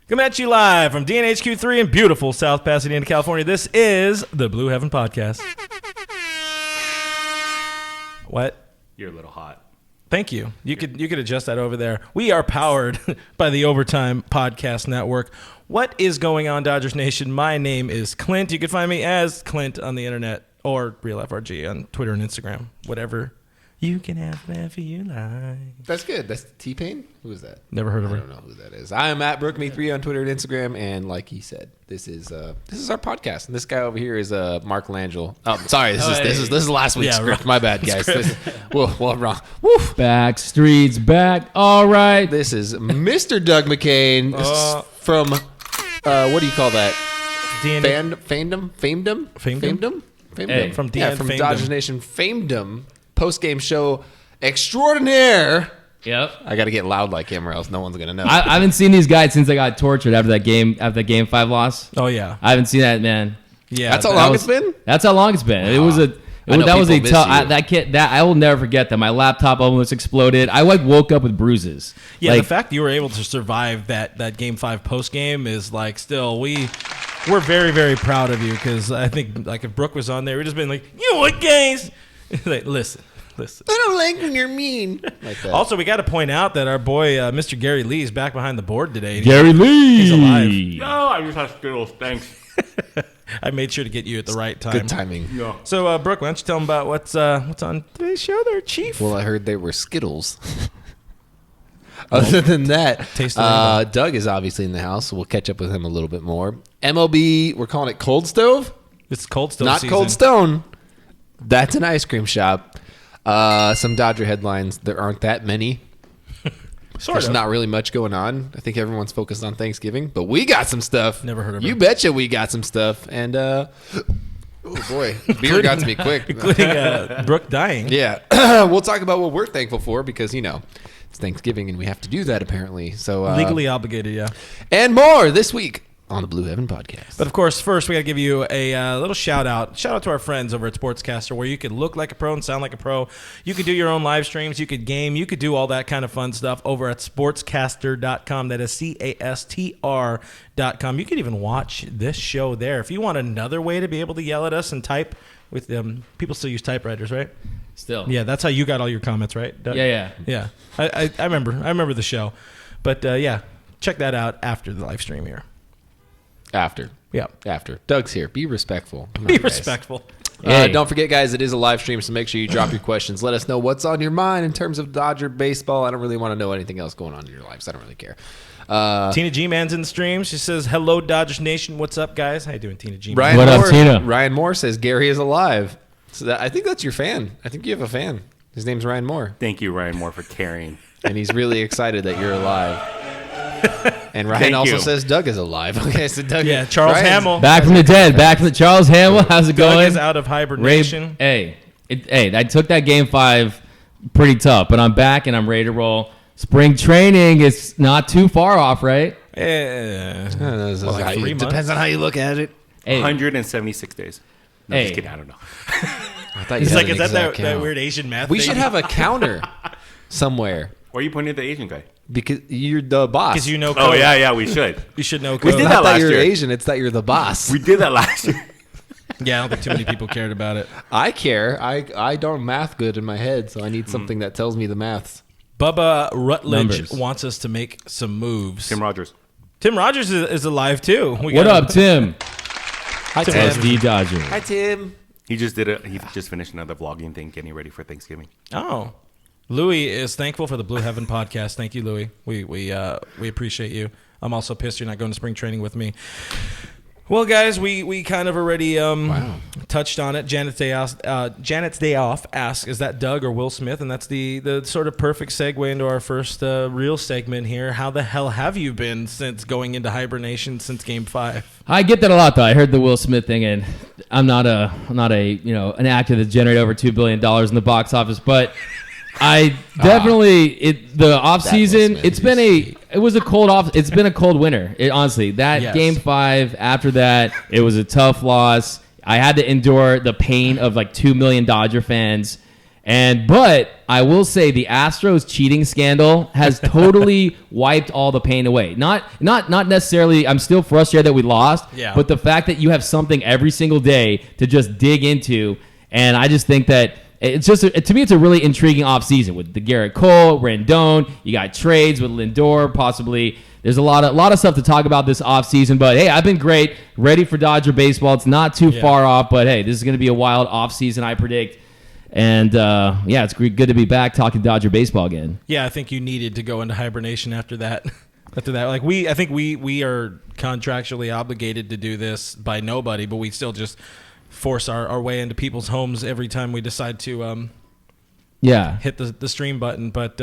Coming at you live from DNHQ3 in beautiful South Pasadena, California. This is the Blue Heaven Podcast. What? You're a little hot. Thank you. You could adjust that over there. We are powered by the Overtime Podcast Network. What is going on, Dodgers Nation? My name is Clint. You can find me as Clint on the internet or RealFRG on Twitter and Instagram. Whatever. You can have whatever you like. That's good. That's T-Pain? Who is that? Never heard of her. I don't know who that is. I am at BrookMe3 on Twitter and Instagram, and like he said, this is our podcast. And this guy over here is Mark Langell. Oh, sorry, this is last week's script. Right. My bad, guys. I'm wrong. Woo. Backstreet's back. All right. This is Mr. Doug McKain from what do you call that? Famedom. Hey, from Dodgers Nation Famedom. Post-game show extraordinaire. Yep. I got to get loud like him or else no one's going to know. I haven't seen these guys since I got tortured after that game 5 loss. Oh, yeah. I haven't seen that, man. Yeah. That's how long it's been? That's how long it's been. Wow. That was a tough. That I will never forget that. My laptop almost exploded. I woke up with bruises. Yeah, the fact you were able to survive that Game 5 post-game is still we're very, very proud of you because I think if Brooke was on there, we'd just been like, you know what, guys? Listen. I don't like when you're mean. Like that. Also, we got to point out that our boy, Mr. Gary Lee, is back behind the board today. Gary Lee. He's alive. No, I just have Skittles. Thanks. I made sure to get you at the right time. Good timing. Yeah. So, Brooke, why don't you tell them about what's on today's show there, Chief? Well, I heard they were Skittles. Other than that, Doug is obviously in the house, so we'll catch up with him a little bit more. MLB, we're calling it Cold Stove. It's Cold Stove Not season. Cold Stone. That's an ice cream shop. Some Dodger headlines. There aren't that many. There's not really much going on. I think everyone's focused on Thanksgiving, but we got some stuff. Never heard of it. You betcha we got some stuff. And, oh boy, beer got to me quick. Including Brooke dying. Yeah. We'll talk about what we're thankful for because, it's Thanksgiving and we have to do that apparently. So legally obligated, yeah. And more this week on the Blue Heaven Podcast. But of course, first we got to give you a little shout out. Shout out to our friends over at Sportscaster, where you could look like a pro and sound like a pro. You could do your own live streams. You could game. You could do all that kind of fun stuff over at sportscaster.com. That is CASTR.com. You could even watch this show there. If you want another way to be able to yell at us and type with them, people still use typewriters, right? Still. Yeah, that's how you got all your comments, right? Doug? Yeah. I remember the show. But check that out after the live stream here. After. Doug's here. Be respectful. Be respectful. Hey. Don't forget, guys, it is a live stream, so make sure you drop your questions. Let us know what's on your mind in terms of Dodger baseball. I don't really want to know anything else going on in your lives. I don't really care. Tina G-Man's in the stream. She says, hello, Dodgers Nation. What's up, guys? How you doing, Tina G-Man? Ryan What Moore, up, Tina? Ryan Moore says Gary is alive. So I think that's your fan. I think you have a fan. His name's Ryan Moore. Thank you, Ryan Moore, for caring. And he's really excited that you're alive. And Ryan also says Doug is alive. Okay, so Doug. Yeah, Charles Hamill. Back from the dead. Back from the Charles Hamill. How's it Doug going? is out of hibernation. I took that Game 5 pretty tough, but I'm back and I'm ready to roll. Spring training is not too far off, right? Yeah. Like 3 months? Depends on how you look at it. 176 days. No, just kidding. I don't know. I thought He's you like, had is an that exact that count. weird Asian math We thing? should have a counter somewhere Why are you pointing at the Asian guy? because you're the boss. Because you know code. Oh, yeah, we should. You should know It's code. did not that that last you're year. Asian. It's that you're the boss. We did that last year. Yeah, I don't think too many people cared about it. I care. I don't math good in my head, so I need something that tells me the maths. Bubba Rutledge Numbers. wants us to make some moves. Tim Rogers. Tim Rogers is alive, too. What up, Tim? Hi, SD Dodger. Hi, Tim. He just finished another vlogging thing, getting ready for Thanksgiving. Oh. Louis is thankful for the Blue Heaven podcast. Thank you, Louis. We appreciate you. I'm also pissed you're not going to spring training with me. Well, guys, we kind of already touched on it. Janet's Day Off asks, is that Doug or Will Smith? And that's the sort of perfect segue into our first real segment here. How the hell have you been since going into hibernation since Game 5? I get that a lot, though. I heard the Will Smith thing, and I'm not an actor that's generated over $2 billion in the box office, but I definitely the off season. It's been it's been a cold winter. Honestly, Game 5 after that, it was a tough loss. I had to endure the pain of like 2 million Dodger fans, But I will say the Astros cheating scandal has totally wiped all the pain away. Not necessarily. I'm still frustrated that we lost. Yeah. But the fact that you have something every single day to just dig into, and I just think that it's just to me it's a really intriguing offseason with the Garrett Cole, Rendon. You got trades with Lindor, possibly. There's a lot of stuff to talk about this offseason. But hey, I've been great, ready for Dodger baseball. It's not too far off. But hey, this is going to be a wild offseason, I predict. And, it's good to be back talking Dodger baseball again. Yeah, I think you needed to go into hibernation after that. Like I think we are contractually obligated to do this by nobody, but we still just force our way into people's homes every time we decide to hit the stream button. But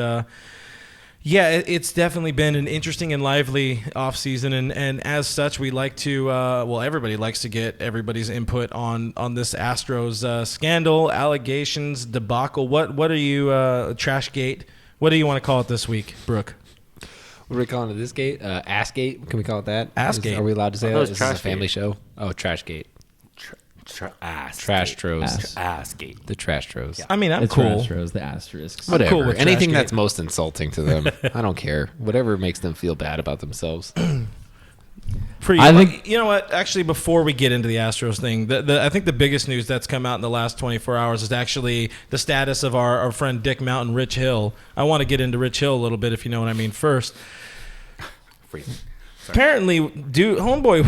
it's definitely been an interesting and lively offseason, and as such, we like to everybody likes to get everybody's input on this Astros scandal, allegations, debacle. What are you Trashgate? What do you want to call it this week, Brooke? What are we calling it this gate? Assgate? Can we call it that? Assgate. Are we allowed to say that? This is a family Trashgate. show. Oh, Trashgate. Trash Tros. Assgate. The Trash Tros. I mean, I'm The cool. Astros, the asterisks. Whatever. cool with Anything Trashgate. that's most insulting to them. I don't care. Whatever makes them feel bad about themselves. For you, I think- you know what? Actually, before we get into the Astros thing, I think the biggest news that's come out in the last 24 hours is actually the status of our friend Dick Mountain, Rich Hill. I want to get into Rich Hill a little bit, if you know what I mean. First, apparently, homeboy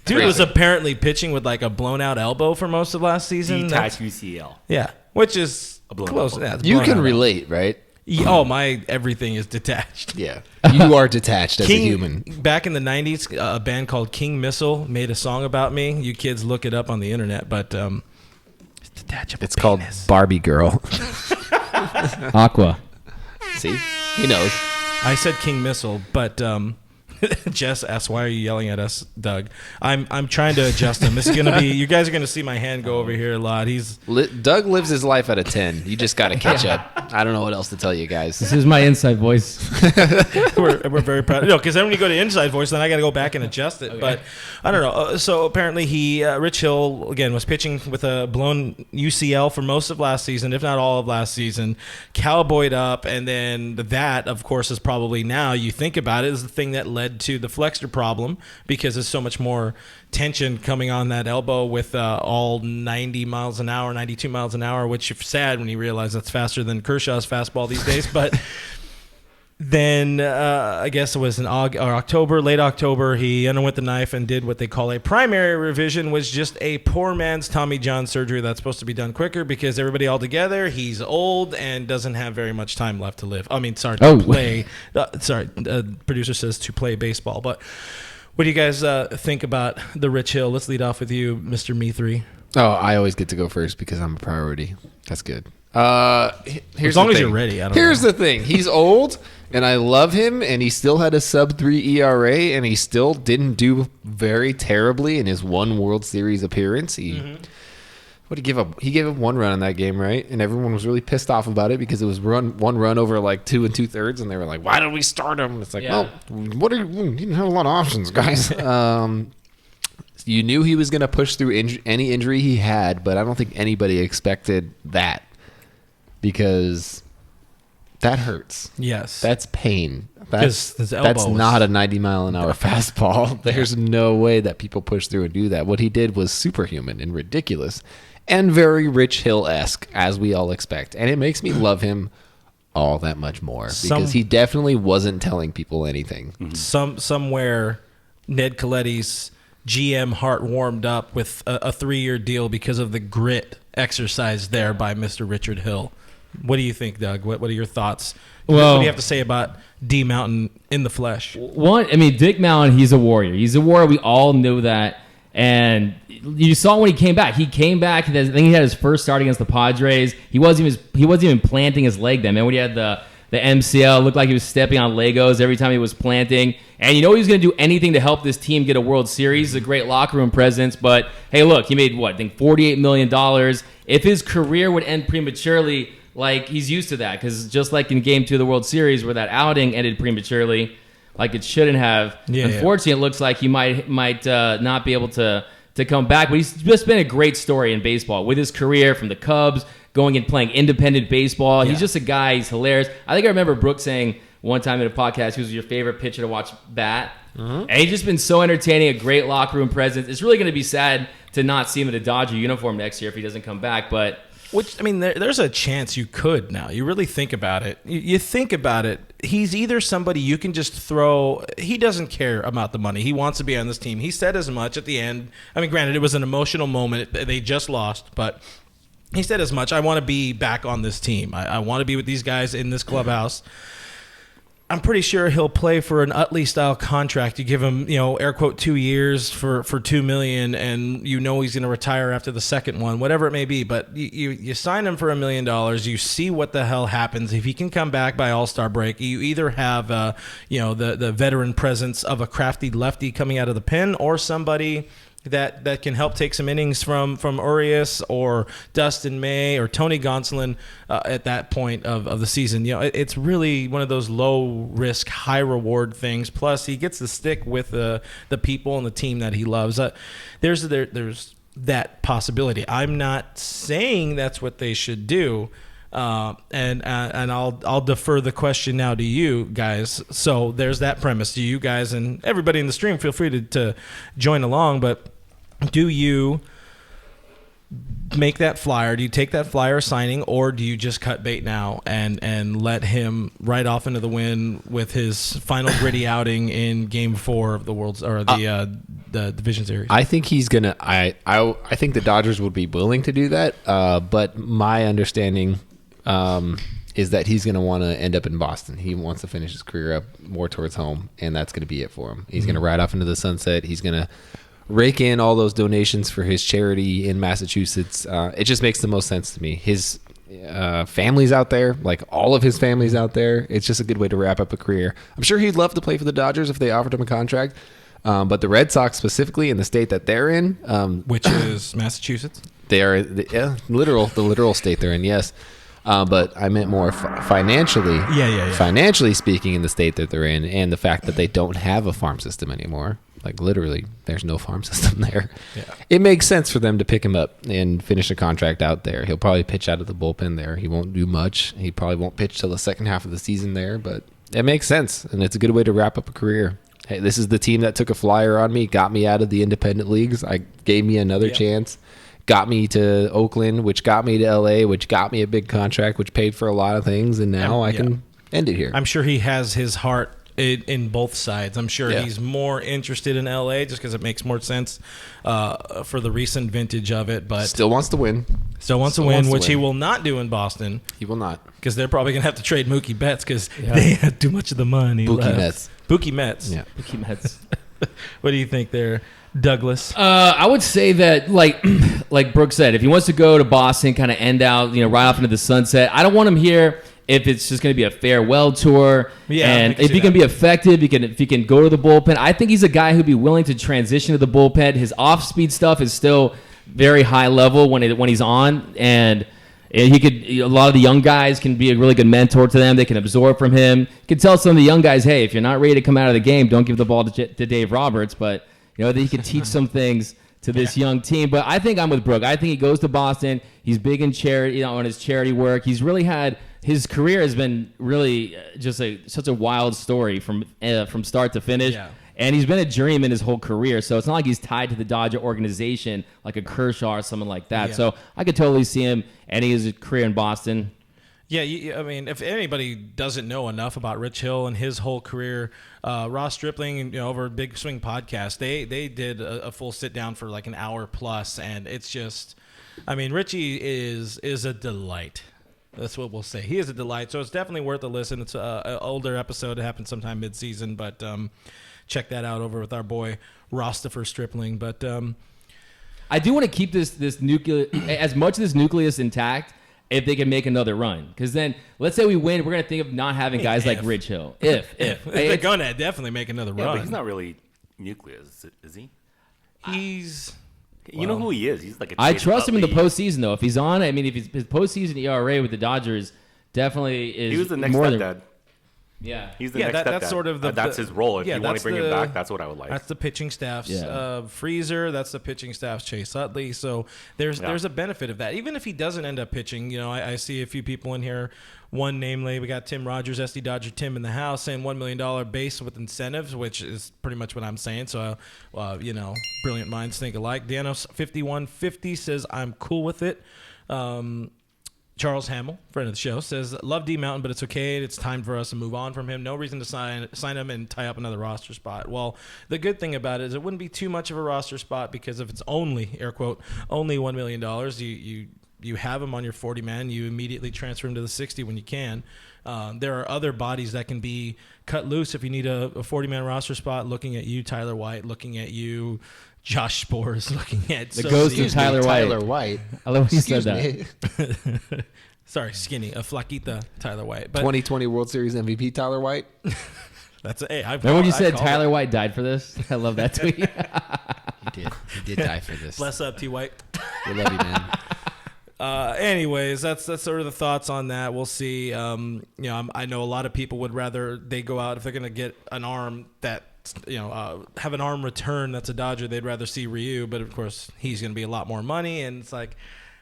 was apparently pitching with like a blown out elbow for most of last season. Detached UCL. Yeah, which is A blown close. elbow. Yeah, it's You blown can out. relate, right? My everything is detached. Yeah. You are detached as a human. Back in the 90s, a band called King Missile made a song about me. You kids look it up on the internet, but it's detachable. It's called penis. Barbie Girl. Aqua. See? He knows. I said King Missile, but Jess asked, "Why are you yelling at us, Doug?" I'm trying to adjust him. This is gonna be. You guys are gonna see my hand go over here a lot. Doug lives his life at a 10. You just got to catch up. I don't know what else to tell you guys. This is my inside voice. We're very proud. No, because then when you go to inside voice, then I got to go back and adjust it. Okay. But I don't know. So apparently Rich Hill, again, was pitching with a blown UCL for most of last season, if not all of last season, cowboyed up. And then that, of course, is probably now you think about it, is the thing that led to the flexor problem, because there's so much more tension coming on that elbow with all 90 miles an hour, 92 miles an hour, which is sad when you realize that's faster than Kershaw's fastball these days. But then I guess it was in October, late October, he underwent the knife and did what they call a primary revision, which is just a poor man's Tommy John surgery that's supposed to be done quicker because everybody all together, he's old and doesn't have very much time left to live. I mean, sorry, to play. Producer says to play baseball. But what do you guys think about the Rich Hill? Let's lead off with you, Mr. Me3. Oh, I always get to go first because I'm a priority. That's good. Here's As long the as thing. you're ready. Here's the thing. He's old, and I love him, and he still had a sub-3 ERA, and he still didn't do very terribly in his one World Series appearance. What did he give up? He gave up one run in that game, right? And everyone was really pissed off about it because it was one run over like 2 2/3, and they were like, "Why did we start him?" It's like, well, you didn't have a lot of options, guys. You knew he was going to push through any injury he had, but I don't think anybody expected that because that hurts. Yes. That's pain. His elbow That's not a 90-mile-an-hour fastball. There's no way that people push through and do that. What he did was superhuman and ridiculous and very Rich Hill-esque, as we all expect. And it makes me love him all that much more because he definitely wasn't telling people anything. Somewhere Ned Colletti's GM heart warmed up with a 3-year deal because of the grit exercised there by Mr. Richard Hill. What do you think, Doug? What are your thoughts? Well, what do you have to say about D Mountain in the flesh? Dick Mountain, he's a warrior. He's a warrior. We all knew that. And you saw when he came back. He came back. I think he had his first start against the Padres. He wasn't even planting his leg then. Man, when he had the MCL, looked like he was stepping on Legos every time he was planting. And you know he was going to do anything to help this team get a World Series. He's a great locker room presence. But, hey, look, he made, I think $48 million. If his career would end prematurely, like, he's used to that. Because just like in Game 2 of the World Series where that outing ended prematurely, like it shouldn't have. Yeah, unfortunately, it looks like he might not be able to to come back. But he's just been a great story in baseball with his career from the Cubs, going and playing independent baseball. He's just a guy. He's hilarious. I think I remember Brooke saying one time in a podcast, who's your favorite pitcher to watch bat? And he's just been so entertaining, a great locker room presence. It's really going to be sad to not see him in a Dodger uniform next year if he doesn't come back. But there's a chance you could now. You really think about it. You think about it. He's either somebody you can just throw. He doesn't care about the money. He wants to be on this team. He said as much at the end. I mean, granted, it was an emotional moment. They just lost, but he said as much. I want to be back on this team. I want to be with these guys in this clubhouse. I'm pretty sure he'll play for an Utley-style contract. You give him, air quote, 2 years for $2 million, and he's going to retire after the second one, whatever it may be. But you sign him for $1 million. You see what the hell happens if he can come back by All-Star break. You either have, the veteran presence of a crafty lefty coming out of the pen, or somebody that can help take some innings from Urias or Dustin May or Tony Gonsolin at that point of the season. It's really one of those low risk, high reward things. Plus, he gets to stick with the people and the team that he loves. There's that possibility. I'm not saying that's what they should do. And I'll defer the question now to you guys. So there's that premise. Do you guys and everybody in the stream feel free to join along, but do you make that flyer? Do you take that flyer signing, or do you just cut bait now and let him ride off into the wind with his final gritty outing in Game 4 of the the Division Series? I think he's gonna. I think the Dodgers would be willing to do that, but my understanding is that he's gonna want to end up in Boston. He wants to finish his career up more towards home, and that's gonna be it for him. He's gonna ride off into the sunset. He's gonna rake in all those donations for his charity in Massachusetts. It just makes the most sense to me. His family's out there, like all of his family's out there. It's just a good way to wrap up a career. I'm sure he'd love to play for the Dodgers if they offered him a contract. But the Red Sox specifically in the state that they're in, which is Massachusetts, they are the literal state they're in. Yes. But I meant more financially. Yeah. Financially speaking, in the state that they're in, and the fact that they don't have a farm system anymore. Like literally, there's no farm system there. Yeah. It makes sense for them to pick him up and finish a contract out there. He'll probably pitch out of the bullpen there. He won't do much. He probably won't pitch till the second half of the season there, but it makes sense, and it's a good way to wrap up a career. Hey, this is the team that took a flyer on me, got me out of the independent leagues. Gave me another chance. Got me to Oakland, which got me to LA, which got me a big contract, which paid for a lot of things, and now I can end it here. I'm sure he has his heart in both sides. I'm sure he's more interested in LA just because it makes more sense for the recent vintage of it, but still wants to win. Which he will not do in Boston. He will not, because they're probably gonna have to trade Mookie Betts because they had too much of the money. Mookie Mets. Mookie Mets. Yeah. Mookie Mets. What do you think there, Douglas? I would say that, like Brooke said, if he wants to go to Boston, kind of end out, right off into the sunset, I don't want him here if it's just going to be a farewell tour. Yeah, and if he can be effective, if he can go to the bullpen. I think he's a guy who'd be willing to transition to the bullpen. His off-speed stuff is still very high level when he's on, and he could. A lot of the young guys can be a really good mentor to them. They can absorb from him. You can tell some of the young guys, hey, if you're not ready to come out of the game, don't give the ball to Dave Roberts. But that he can teach some things to this young team. But I think I'm with Brooke. I think he goes to Boston. He's big in charity, on his charity work. He's really had. His career has been really just such a wild story from start to finish. Yeah. And he's been a journeyman his whole career, so it's not like he's tied to the Dodger organization like a Kershaw or someone like that. Yeah. So I could totally see him ending his career in Boston. Yeah, I mean, if anybody doesn't know enough about Rich Hill and his whole career, Ross Stripling, over Big Swing Podcast, they did a full sit down for like an hour plus, and it's just, I mean, Richie is a delight. That's what we'll say. He is a delight, so it's definitely worth a listen. It's an older episode. It happened sometime mid-season, but check that out over with our boy Rostopher Stripling. But I do want to keep this nucleus, as much of this nucleus intact, if they can make another run. Because then, let's say we win, we're going to think of not having guys like Rich Hill. If they're going to definitely make another run. But he's not really nucleus, is he? He's... You know who he is. He's like a I trust him in the postseason, though. If he's on, I mean, if his postseason ERA with the Dodgers definitely is. He was the next more stepdad. Yeah. He's the Yeah, next that's stepdad. sort of that's his role. If yeah, you want that's to bring him back, that's what I would like. That's the pitching staff's Yeah. Freezer. That's the pitching staff's Chase Utley. So there's a benefit of that. Even if he doesn't end up pitching, I see a few people in here. One namely, we got Tim Rogers, SD Dodger Tim in the house, saying $1 million base with incentives, which is pretty much what I'm saying. So, brilliant minds think alike. Danos 5150 says I'm cool with it. Charles Hamill, friend of the show, says, love D Mountain, but it's okay. It's time for us to move on from him. No reason to sign him and tie up another roster spot. Well, the good thing about it is it wouldn't be too much of a roster spot because if it's only, air quote, only $1 million, you have him on your 40-man. You immediately transfer him to the 60 when you can. There are other bodies that can be cut loose if you need a 40-man roster spot. Looking at you, Tyler White. Looking at you, Josh Spores. Looking at the ghost of Tyler White. I love when you said that. Sorry, skinny, a flaquita Tyler White. But 2020 World Series MVP Tyler White. That's remember when you said Tyler White died for this? I love that tweet. He did die for this. Bless up, T White. We love you, man. Anyways, that's sort of the thoughts on that. We'll see. I know a lot of people would rather they go out if they're going to get an arm that have an arm return that's a Dodger. They'd rather see Ryu, but of course he's going to be a lot more money, and it's like,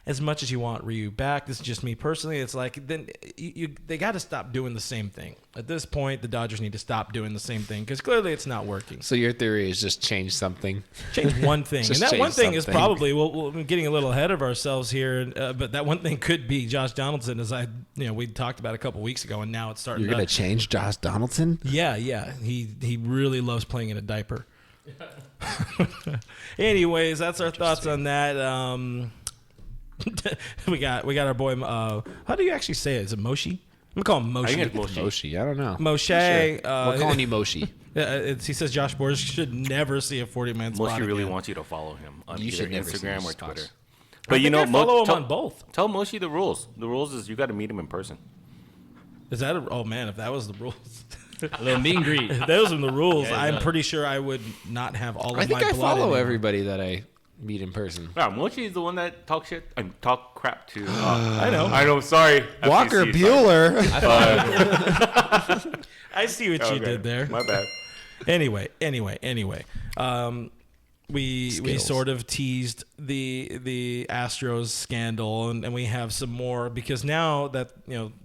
as much as you want Ryu back, this is just me personally. It's like then they got to stop doing the same thing. At this point, the Dodgers need to stop doing the same thing because clearly it's not working. So your theory is just change something. Change one thing, and that one thing is something. probably we're getting a little ahead of ourselves here. But that one thing could be Josh Donaldson, as we talked about a couple weeks ago, and now it's starting. You're gonna change Josh Donaldson? Yeah. He really loves playing in a diaper. Anyways, that's our thoughts on that. we got our boy. How do you actually say it? Is it Moshi? I'm gonna call him Moshi. I think it's Moshi. I don't know. Moshe. Sure. We're calling you Moshi. He says Josh Borges should never see a 40-man spot. Moshi really again. wants you to follow him on You either should never Instagram see or his Twitter. spots. But I follow him on both. Tell Moshi the rules. The rules is you got to meet him in person. Is that oh man, if that was the rules. A little meet and greet. If those are the rules, Yeah, I'm no. pretty sure I would not have all of I think my I blood follow anymore. everybody that I meet in person. Yeah, Mochi is the one that talk shit and talk crap to. I know. I know. Sorry, Walker FCC, Bueller. I see what you Okay, did there. My bad. Anyway. We Skittles. sort of teased the Astros scandal, and we have some more because now that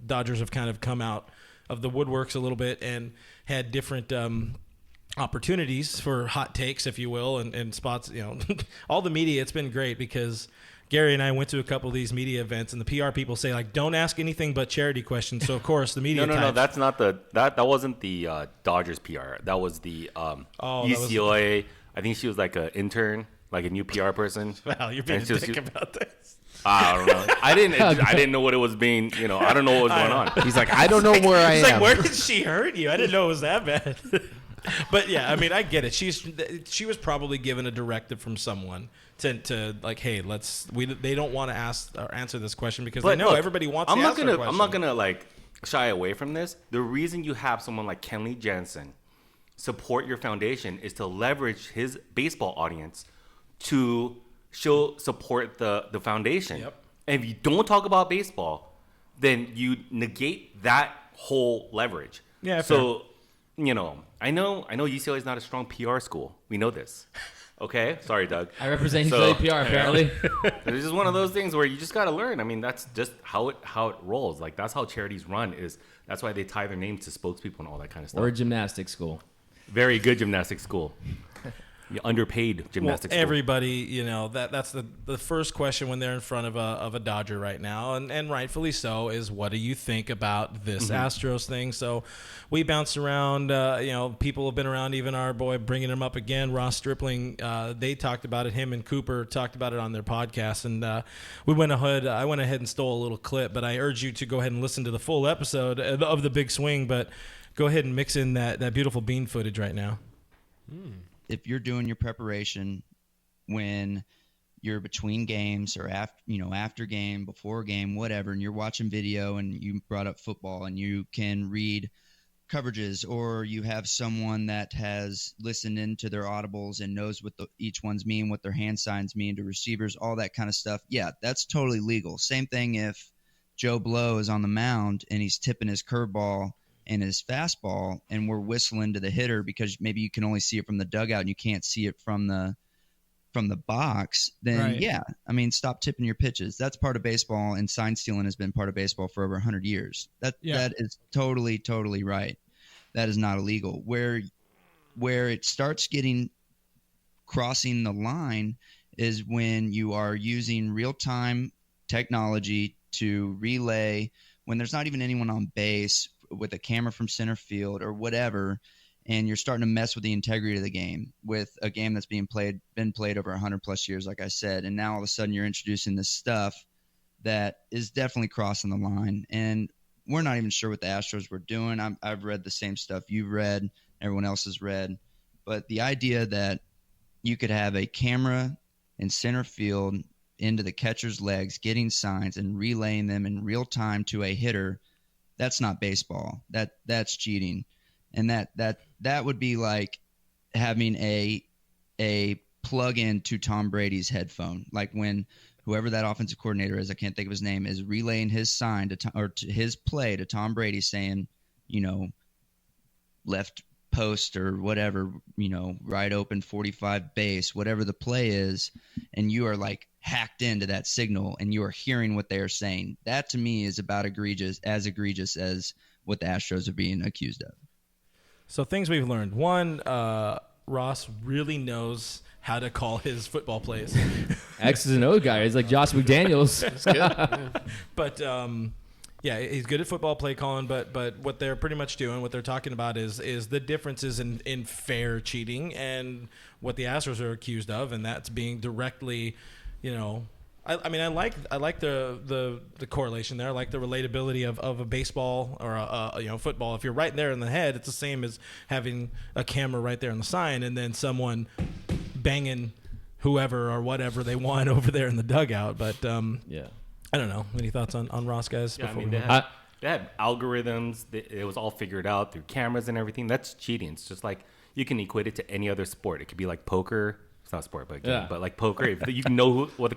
Dodgers have kind of come out of the woodworks a little bit and had different opportunities for hot takes, if you will, and spots. All the media. It's been great because Gary and I went to a couple of these media events, and the PR people say like, "Don't ask anything but charity questions." So of course the media. No. That's not that wasn't the Dodgers PR. That was the UCLA. I think she was like an intern, like a new PR person. Wow, you're being a dick about this. I don't know. I didn't know what it was being. I don't know what was going on. He's like, I don't know where I am. Like, where did she hurt you? I didn't know it was that bad. But yeah, I mean, I get it. She was probably given a directive from someone to like, hey, they don't want to ask or answer this question because they know everybody wants to ask the question. I'm not gonna like shy away from this. The reason you have someone like Kenley Jansen support your foundation is to leverage his baseball audience to support the foundation. Yep. And if you don't talk about baseball, then you negate that whole leverage. Yeah. So, I know UCLA is not a strong PR school. We know this. Okay? Sorry, Doug. I represent UCLA PR, apparently. It's just one of those things where you just got to learn. I mean, that's just how it rolls. Like, that's how charities run. That's why they tie their names to spokespeople and all that kind of stuff. Or a gymnastics school. Very good gymnastics school. Underpaid gymnastics school. Everybody, that's the first question when they're in front of a Dodger right now, and rightfully so, is what do you think about this Astros thing? So we bounced around. People have been around. Even our boy bringing him up again, Ross Stripling. They talked about it. Him and Cooper talked about it on their podcast, and we went ahead. I went ahead and stole a little clip, but I urge you to go ahead and listen to the full episode of the Big Swing. But go ahead and mix in that beautiful bean footage right now. If you're doing your preparation when you're between games or after game, before game, whatever, and you're watching video and you brought up football and you can read coverages, or you have someone that has listened into their audibles and knows what each one's mean, what their hand signs mean to receivers, all that kind of stuff. Yeah, that's totally legal. Same thing if Joe Blow is on the mound and he's tipping his curveball and his fastball, and we're whistling to the hitter because maybe you can only see it from the dugout and you can't see it from the box, then yeah, I mean, stop tipping your pitches. That's part of baseball, and sign stealing has been part of baseball for over 100 years. That is totally right. That is not illegal. Where it starts getting crossing the line is when you are using real-time technology to relay when there's not even anyone on base with a camera from center field or whatever, and you're starting to mess with the integrity of the game with a game that's been played over 100 plus years, like I said, and now all of a sudden you're introducing this stuff that is definitely crossing the line, and we're not even sure what the Astros were doing. I've read the same stuff you've read, everyone else has read, but the idea that you could have a camera in center field into the catcher's legs, getting signs and relaying them in real time to a hitter, that's not baseball. That's cheating. And that would be like having a plug-in to Tom Brady's headphone. Like when whoever that offensive coordinator is, I can't think of his name, is relaying his sign to his play to Tom Brady saying, left post or whatever, right open 45 base, whatever the play is, and you are like hacked into that signal and you are hearing what they are saying. That to me is about egregious as what the Astros are being accused of. So things we've learned. One, Ross really knows how to call his football plays. X's and O guy. He's like Josh McDaniels. That's good. Yeah. But yeah, he's good at football play calling, but what they're pretty much doing, what they're talking about is the differences in fair cheating and what the Astros are accused of, and that's being directly, I mean, I like the correlation there. I like the relatability of a baseball or a football. If you're right there in the head, it's the same as having a camera right there on the sign, and then someone banging whoever or whatever they want over there in the dugout. But yeah. I don't know. Any thoughts on Ross, guys? Yeah, I mean, they had algorithms. It was all figured out through cameras and everything. That's cheating. It's just like you can equate it to any other sport. It could be like poker. It's not a sport, but but like poker. If you know what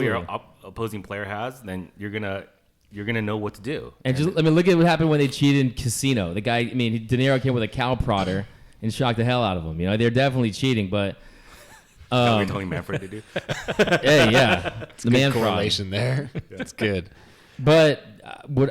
your opposing player has, then you're gonna know what to do. And just look at what happened when they cheated in Casino. The guy, De Niro came with a cow prodder and shocked the hell out of him. They're definitely cheating, but. What you're telling Manfred to do? Hey, yeah, it's the man correlation there. That's good. But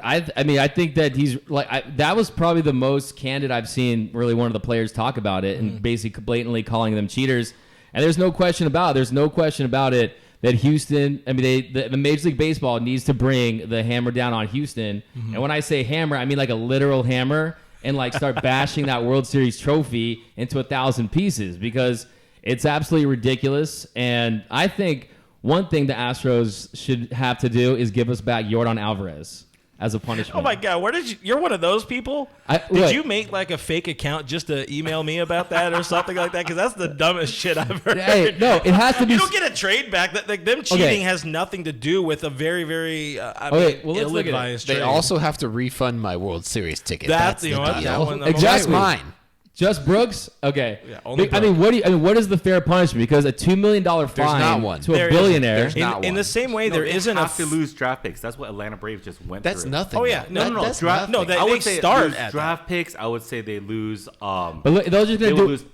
I think that he's like that was probably the most candid I've seen. Really, one of the players talk about it and basically blatantly calling them cheaters. And there's no question about it that Houston. The Major League Baseball needs to bring the hammer down on Houston. Mm-hmm. And when I say hammer, I mean like a literal hammer, and like start bashing that World Series trophy into 1,000 pieces because. It's absolutely ridiculous, and I think one thing the Astros should have to do is give us back Yordan Alvarez as a punishment. Oh my God, you're one of those people? Did you make like a fake account just to email me about that or something like that? Because that's the dumbest shit I've heard. Hey, no, it has to be. You don't get a trade back. Them cheating has nothing to do with a very, very ill-advised trade. They also have to refund my World Series ticket. That's the deal. Exactly. Mine. Just Brooks? Okay. Yeah, what is the fair punishment? Because a $2 million fine to a billionaire. In the same way, there isn't have to lose draft picks. That's what Atlanta Braves just went through. That's nothing. Oh yeah, no. I would say start at draft picks. I would say they lose. But look, they're just going to do.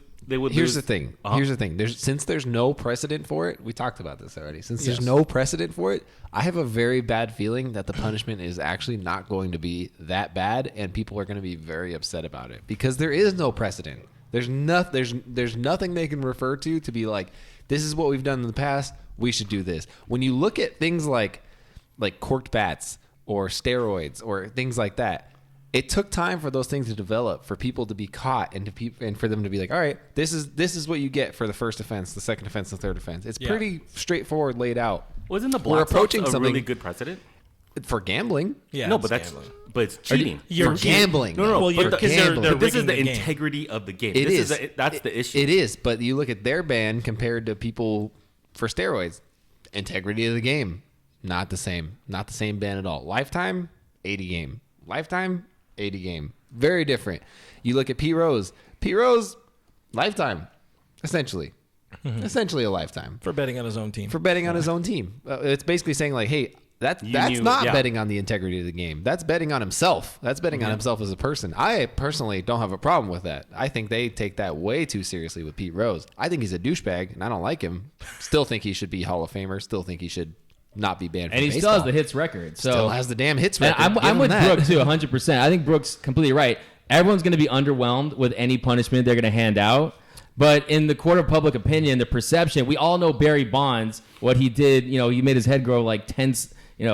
Here's the thing. Here's the thing. Since there's no precedent for it, we talked about this already. Since there's no precedent for it, I have a very bad feeling that the punishment is actually not going to be that bad, and people are going to be very upset about it because there is no precedent. There's nothing they can refer to be like, this is what we've done in the past. We should do this. When you look at things like corked bats or steroids or things like that. It took time for those things to develop, for people to be caught, and for them to be like, all right, this is what you get for the first offense, the second offense, the third offense. It's pretty straightforward laid out. Wasn't the Black Sox a really good precedent for gambling? Yeah, no, but it's cheating. You're gambling. No. But this is the integrity of the game. That's the issue. It is, but you look at their ban compared to people for steroids. Integrity of the game, not the same. Not the same ban at all. Lifetime, 80 game. Lifetime, 80 game. Very different. You look at P. Rose, lifetime, essentially. Essentially a lifetime. For betting on his own team. It's basically saying like, hey, That's knew, not betting on the integrity of the game. That's betting on himself. That's betting on himself as a person. I personally don't have a problem with that. I think they take that way too seriously with Pete Rose. I think he's a douchebag, and I don't like him. Still think he should be Hall of Famer. Still think he should not be banned from baseball. And he still has the hits record. So still has the damn hits record. I'm with Brooke, too, 100%. I think Brooke's completely right. Everyone's going to be underwhelmed with any punishment they're going to hand out. But in the court of public opinion, the perception, we all know Barry Bonds, what he did, he made his head grow like 10, he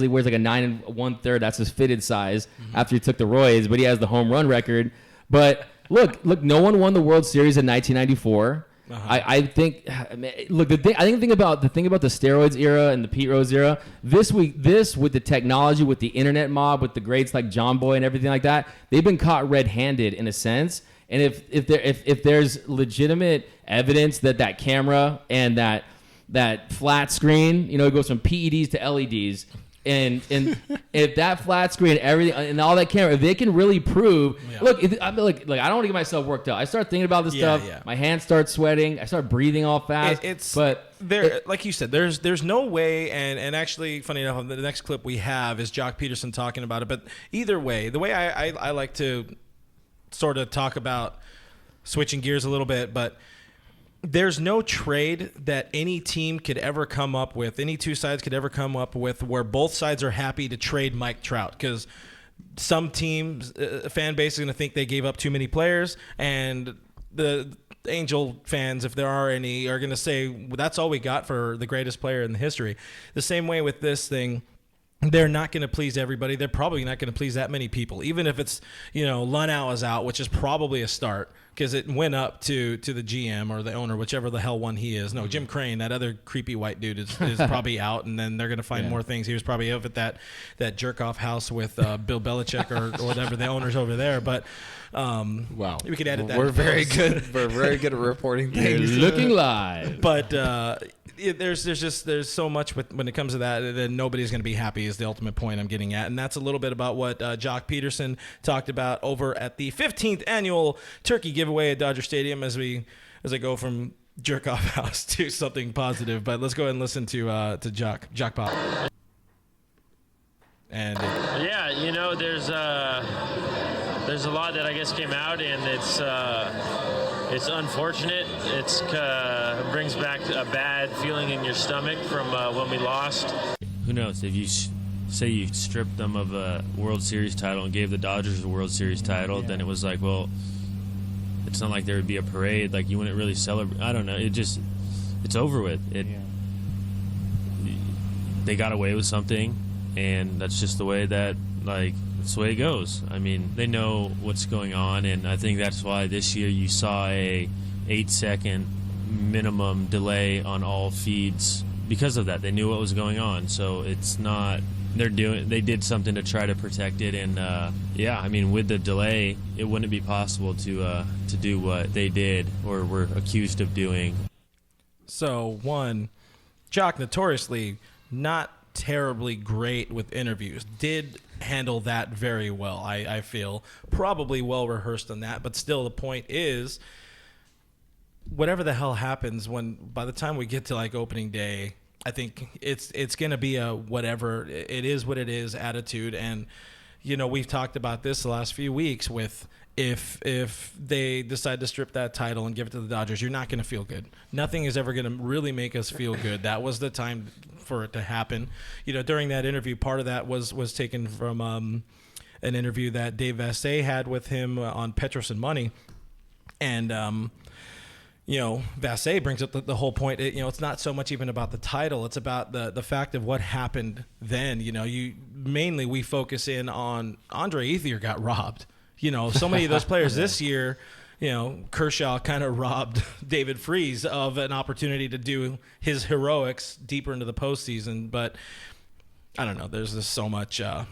wears like a 9 1/3. That's his fitted size after he took the roids, but he has the home run record. But look, no one won the World Series in 1994. I think, look, the thing about the steroids era and the Pete Rose era, this with the technology, with the internet mob, with the greats like John Boy and everything like that, they've been caught red-handed in a sense. And if there's legitimate evidence that camera and that flat screen, it goes from PEDs to LEDs, and if that flat screen and everything and all that camera, if they can really prove, look, I don't want to get myself worked up. I start thinking about this stuff. Yeah. My hands start sweating. I start breathing all fast. Like you said, there's no way. And actually, funny enough, the next clip we have is Jock Peterson talking about it. But either way, the way I like to sort of talk about switching gears a little bit, but there's no trade that any team could ever come up with, any two sides could ever come up with, where both sides are happy to trade Mike Trout, because some teams, fan base is going to think they gave up too many players, and the Angel fans, if there are any, are going to say, well, that's all we got for the greatest player in the history. The same way with this thing. They're not going to please everybody. They're probably not going to please that many people, even if it's, Lunau is out, which is probably a start because it went up to the GM or the owner, whichever the hell one he is. No, Jim Crane, that other creepy white dude is probably out, and then they're going to find more things. He was probably up at that jerk-off house with Bill Belichick or whatever the owner's over there. But wow, we could edit that. We're very good. We're very good at reporting things. Looking live. But there's so much when it comes to that, then nobody's going to be happy is the ultimate point I'm getting at. And that's a little bit about what Jock Peterson talked about over at the 15th annual turkey giveaway at Dodger Stadium as I go from jerk off house to something positive. But let's go ahead and listen to Jock Pop. And there's a lot that I guess came out, and it's unfortunate. It brings back a bad feeling in your stomach from when we lost. Who knows? If you say you stripped them of a World Series title and gave the Dodgers a World Series title, then it was like, well, it's not like there would be a parade. Like, you wouldn't really celebrate. I don't know. It's over with. They got away with something, and that's just the way that's the way it goes. I mean, they know what's going on, and I think that's why this year you saw a 8-second minimum delay on all feeds because of that. They knew what was going on, so it's not they did something to try to protect it, and I mean, with the delay, it wouldn't be possible to do what they did or were accused of doing. So Jock, notoriously not terribly great with interviews, did handle that very well. I feel probably well rehearsed on that, but still the point is, whatever the hell happens by the time we get to opening day, I think it's going to be a whatever it is what it is attitude. And we've talked about this the last few weeks with if they decide to strip that title and give it to the Dodgers, you're not going to feel good. Nothing is ever going to really make us feel good. That was the time for it to happen. During that interview, part of that was taken from an interview that Dave Vassay had with him on Petros and Money. And Vassay brings up the whole point. It's not so much even about the title. It's about the fact of what happened then. Mainly we focus in on Andre Ethier got robbed. So many of those players this year, Kershaw kind of robbed David Freese of an opportunity to do his heroics deeper into the postseason. But I don't know. There's just so much, man.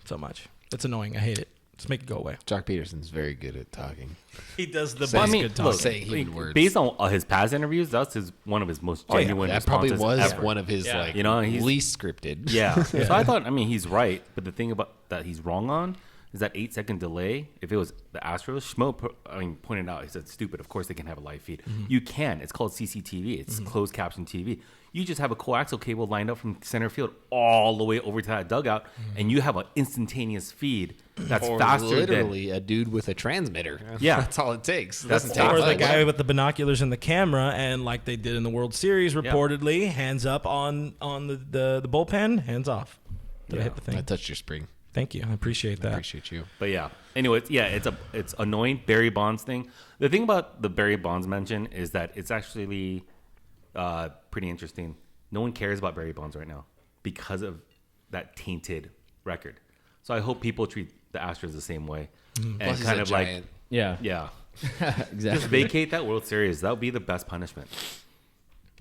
So much. It's annoying. I hate it. Just make it go away. Jock Peterson's very good at talking. He does the best good talking. Saying human words. Based on his past interviews, that's one of his most genuine that probably was ever. one of his he's least scripted. Yeah. So I thought, he's right, but the thing about that he's wrong on, is that 8-second delay. If it was the Astros, pointed out, he said, stupid. Of course they can have a live feed. You can. It's called CCTV. It's closed caption TV. You just have a coaxial cable lined up from center field all the way over to that dugout, and you have an instantaneous feed that's faster literally a dude with a transmitter. Yeah. That's all it takes. That's Or the guy with the binoculars and the camera, and like they did in the World Series, reportedly, hands up on the bullpen, hands off. Did I hit the thing? I touched your spring. Thank you. I appreciate that. I appreciate you. But yeah. Anyway, it's annoying. Barry Bonds thing. The thing about the Barry Bonds mention is that it's actually pretty interesting. No one cares about Barry Bonds right now because of that tainted record. So I hope people treat the Astros the same way and Plus kind of like Yeah. just Exactly. vacate that World Series. That would be the best punishment.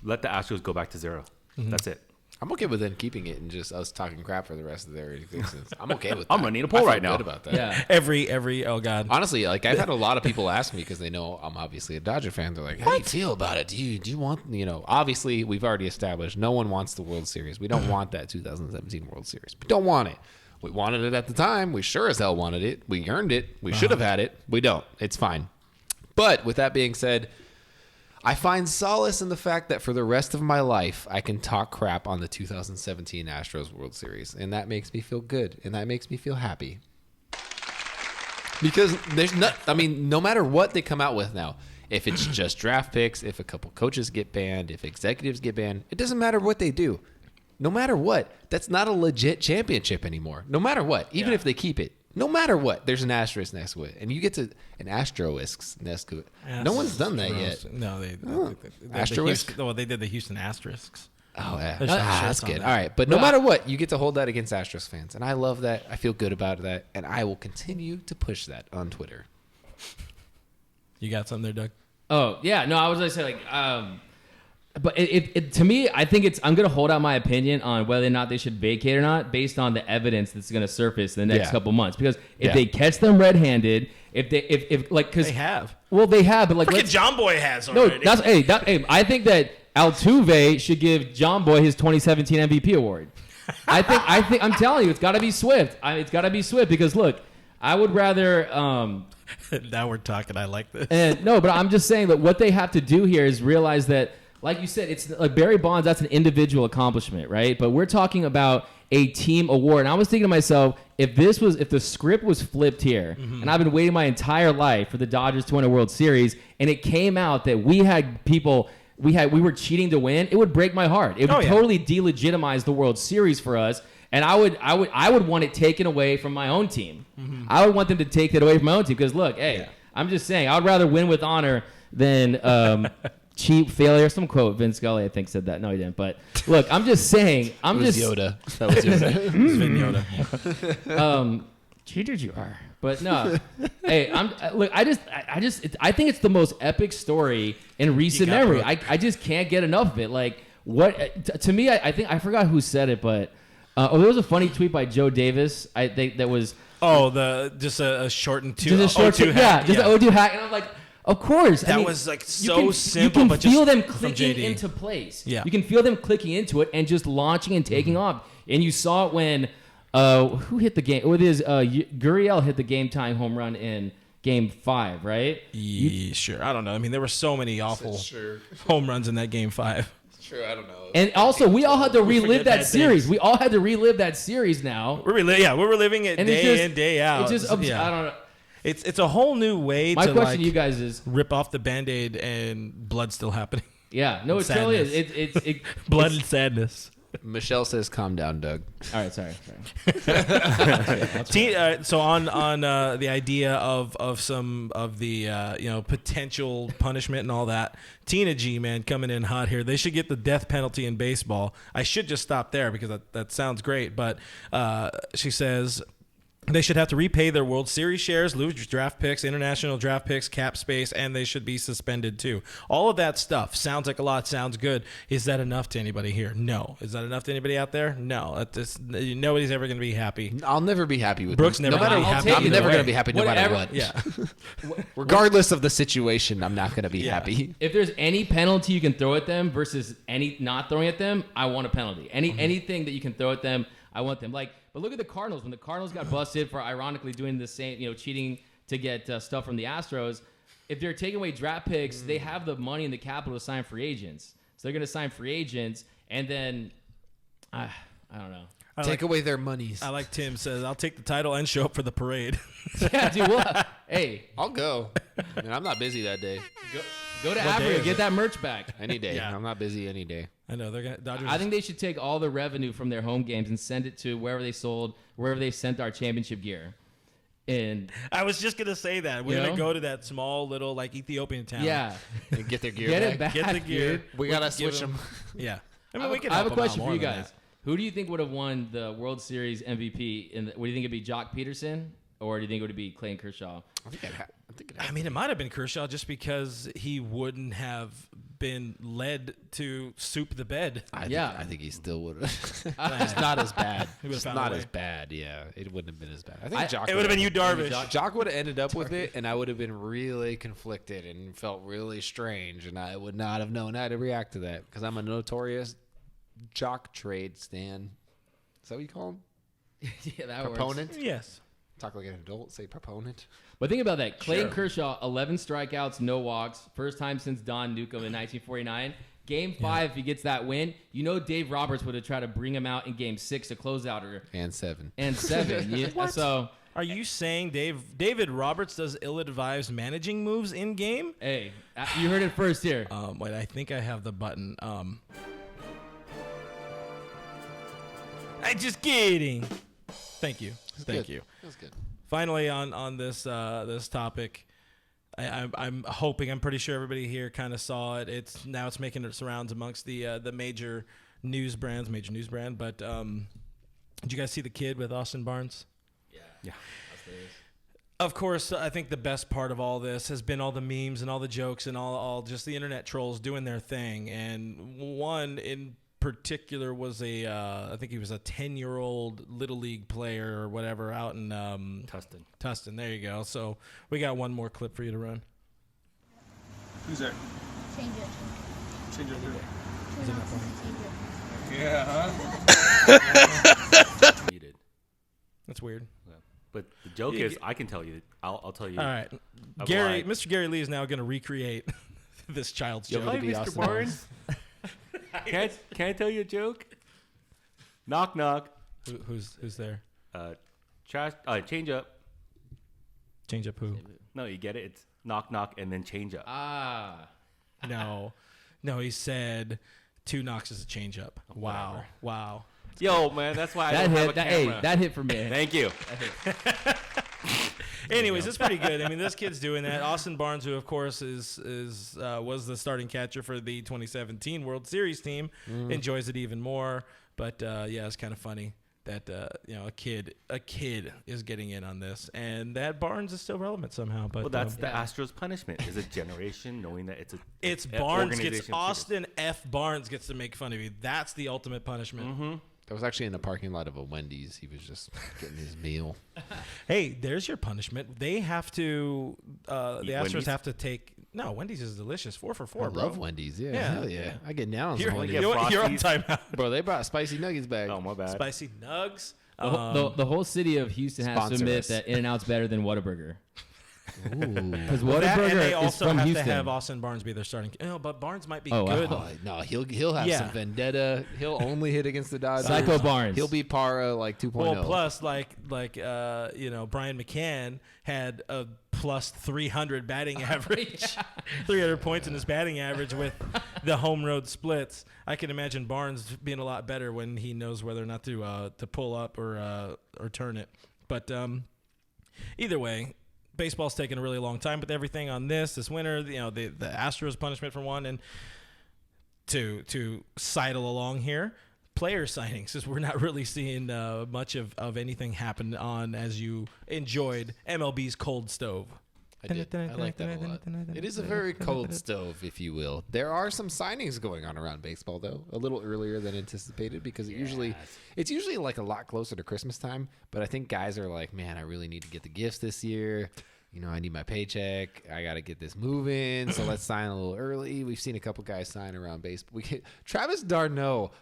Let the Astros go back to 0. That's it. I'm okay with them keeping it and just us talking crap for the rest of their existence. I'm okay with that. I'm running a poll I feel right now. Good about that. Yeah. Every oh god. Honestly, like I've had a lot of people ask me because they know I'm obviously a Dodger fan. They're like, "How do you feel about it? Do you want Obviously, we've already established no one wants the World Series. We don't want that 2017 World Series. We don't want it. We wanted it at the time. We sure as hell wanted it. We earned it. We should have had it. We don't. It's fine. But with that being said, I find solace in the fact that for the rest of my life, I can talk crap on the 2017 Astros World Series. And that makes me feel good. And that makes me feel happy. Because no matter what they come out with now, if it's just draft picks, if a couple coaches get banned, if executives get banned, it doesn't matter what they do. No matter what, that's not a legit championship anymore. No matter what, even if they keep it. No matter what, there's an asterisk next to it. And you get to an asterisk next to it. No one's done that yet. No, they Asterisk? They did the Houston Asterisks. Oh, yeah. There's some That's shirts on good. that. All right. But no matter what, you get to hold that against Astros fans. And I love that. I feel good about that. And I will continue to push that on Twitter. You got something there, Doug? Oh, yeah. No, I was going to say, like, but to me, I think I'm going to hold out my opinion on whether or not they should vacate or not based on the evidence that's going to surface in the next couple months. Because if they catch them red-handed, because They have. Well, they have, but like, Freaking John Boy has no, already. I think that Altuve should give John Boy his 2017 MVP award. I think I'm telling you, it's got to be Swift. It's got to be Swift because look, I would rather. Now we're talking. I like this. And no, but I'm just saying that what they have to do here is realize that, like you said, it's like Barry Bonds. That's an individual accomplishment, right? But we're talking about a team award. And I was thinking to myself, if the script was flipped here, and I've been waiting my entire life for the Dodgers to win a World Series, and it came out that we were cheating to win, it would break my heart. It would totally delegitimize the World Series for us. And I would want it taken away from my own team. I would want them to take it away from my own team because look, I'm just saying, I would rather win with honor than cheap failure. Some quote Vince Scully, I think, said that. No, he didn't. But look, I'm just saying. Yoda. That was Yoda. Vin Yoda. Cheated you are. But no, hey, I think it's the most epic story in recent memory. I just can't get enough of it. Like to me, I think I forgot who said it, but there was a funny tweet by Joe Davis. I think that was just a shortened two. just a short O2 tweet, hack. just an O2 hack, and I'm like, of course. That was like so simple, You can but feel just them from clicking JD. into place. Yeah. You can feel them clicking into it and just launching and taking off. And you saw it when who hit the game? It was Gurriel hit the game time home run in Game 5, right? Sure. I don't know. I mean, there were so many awful home runs in that Game 5. True, I don't know. And also, we all had to relive forget that bad series. things. We all had to relive that series now. We're reliving it And day in, day out. It's just, I don't know. It's a whole new way My to question to you guys is, rip off the Band-Aid and blood still happening. yeah, no, it totally is. Blood and sadness. Michelle says, "Calm down, Doug." All right, sorry. So on the idea of some of the potential punishment and all that, Tina G, man, coming in hot here. They should get the death penalty in baseball. I should just stop there because that sounds great, but she says they should have to repay their World Series shares, lose draft picks, international draft picks, cap space, and they should be suspended too. All of that stuff sounds like a lot, sounds good. Is that enough to anybody here? No. Is that enough to anybody out there? No. Nobody's ever going to be happy. I'll never be happy with Brooks this. never No matter, be happy I'm either never way. going to be happy no matter what. Yeah. Regardless of the situation, I'm not going to be happy. If there's any penalty you can throw at them versus any not throwing at them, I want a penalty. Anything that you can throw at them, I want them. But look at the Cardinals. When the Cardinals got busted for ironically doing the same, cheating to get stuff from the Astros, if they're taking away draft picks, they have the money and the capital to sign free agents. So they're going to sign free agents, and then I don't know. Take away their monies. I like Tim says, I'll take the title and show up for the parade. Yeah, dude. What? Hey, I'll go. I mean, I'm not busy that day. go to Africa, get that merch back. Any day. Yeah. I'm not busy any day. I know they're gonna. Dodgers. I think they should take all the revenue from their home games and send it to wherever they sent our championship gear. And I was just gonna say that we're gonna go to that small little Ethiopian town. yeah, And get their gear get back. it back. Get the gear. Dude. We gotta switch them. Yeah. I I mean, we can. have a help them out question for more you than guys. that. Who do you think would have won the World Series MVP? What do you think it'd be, Jock Peterson, or do you think it would be Clayton Kershaw? I mean, it might have been Kershaw just because he wouldn't have been led to soup the bed. I think he still would have. It's not as bad. It's found not a way. as bad. Yeah, it wouldn't have been as bad. I think Jock It would have been you, Darvish. Jock would have ended up with it, and I would have been really conflicted and felt really strange, and I would not have known how to react to that because I'm a notorious Jock trade stan. Is that what you call him? Yeah, that Proponent? works. Yes. Talk like an adult. Say proponent. But think about that. Clayton Kershaw, 11 strikeouts, no walks. First time since Don Newcomb in 1949. Game 5, if he gets that win, Dave Roberts would have tried to bring him out in Game 6 to close out her. And 7. So, Are you saying David Roberts does ill-advised managing moves in game? hey, you heard it first here. Wait, I think I have the button. I'm just kidding. Thank you. Thank you. That was good. Finally, on this this topic, I'm hoping. I'm pretty sure everybody here kind of saw it. It's making its rounds amongst the major news brand. But did you guys see the kid with Austin Barnes? Yeah. Of course, I think the best part of all this has been all the memes and all the jokes and all just the internet trolls doing their thing. And one in particular was I think he was a 10-year-old little league player or whatever out in Tustin. Tustin, there you go. So we got one more clip for you to run. Who's there? Change it. Change it who? Is it not funny? Yeah, huh? Needed. That's weird. Yeah. But the joke is, I can tell you. I'll tell you. All right, a Gary, lie. Mr. Gary Lee is now going to recreate this child's joke. Hi, Mr. Barnes. Can I tell you a joke? Knock knock. Who's there? Trash. Change up. Change up who? No, you get it. It's knock knock and then change up. No, he said 2 knocks is a change up. Wow. Yo, man, that's why I That don't have a hit. camera. That hit for me. Thank you. Anyways, it's pretty good. I mean, this kid's doing that. Austin Barnes, who of course was the starting catcher for the 2017 World Series team, enjoys it even more. But yeah, it's kind of funny that a kid is getting in on this, and that Barnes is still relevant somehow. But Well, that's the Astros punishment. Is a generation knowing that it's Barnes gets organization Austin F. Barnes gets to make fun of you. That's the ultimate punishment. Mm-hmm. That was actually in the parking lot of a Wendy's. He was just getting his meal. Hey, there's your punishment. They have to. The Astros Wendy's? have to take. No, Wendy's is delicious. 4 for 4. I bro. love Wendy's. Yeah, Yeah. hell yeah. I get down on You're, some Wendy's. get you're on Frosties. timeout. Bro, they brought spicy nuggets back. Oh, my bad. Spicy nugs. The whole city of Houston has to Sponsor admit us. that In-N-Out's better than Whataburger. Because That, and they Whataburger is also from have Houston. to have Austin Barnes be their starting. But Barnes might be Oh, wow. good. Oh, no, he'll have Yeah. some vendetta. He'll only hit against the Dodgers. Psycho Barnes. He'll be Para like 2.0. Well, plus like Brian McCann had a plus 300 batting average, 300 points in his batting average with the home road splits. I can imagine Barnes being a lot better when he knows whether or not to pull up or turn it. But either way, baseball's taken a really long time with everything on this winter. The Astros punishment for one, and to sidle along here. Player signings, because we're not really seeing much of anything happen on as you enjoyed MLB's cold stove. I did. I like that a lot. It is a very cold stove, if you will. There are some signings going on around baseball, though, a little earlier than anticipated because it's usually like a lot closer to Christmas time. But I think guys are like, man, I really need to get the gifts this year. I need my paycheck. I got to get this moving. So let's sign a little early. We've seen a couple guys sign around baseball. Travis d'Arnaud.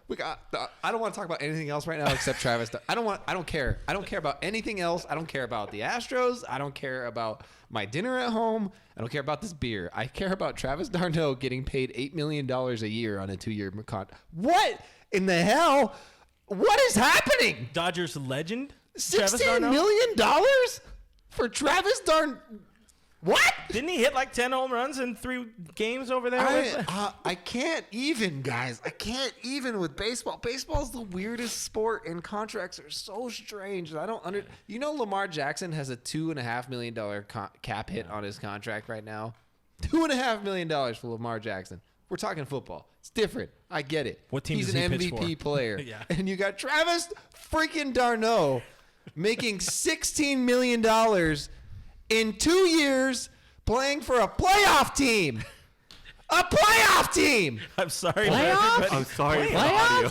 I don't want to talk about anything else right now except Travis. I don't care. I don't care about anything else. I don't care about the Astros. I don't care about my dinner at home. I don't care about this beer. I care about Travis d'Arnaud getting paid $8 million a year on a 2-year contract. What in the hell? What is happening? Dodgers legend? $16 million for Travis d'Arnaud? What? Didn't he hit like 10 home runs in 3 games over there? I can't even, guys. I can't even with baseball. Baseball's the weirdest sport, and contracts are so strange. I don't Lamar Jackson has a $2.5 million cap hit on his contract right now. $2.5 million for Lamar Jackson. We're talking football. It's different. I get it. What team He's does an he pitch MVP for? player. Yeah. And you got Travis freaking d'Arnaud making $16 million in 2 years playing for a playoff team. A playoff team. I'm sorry. Playoffs? I'm sorry for the audio.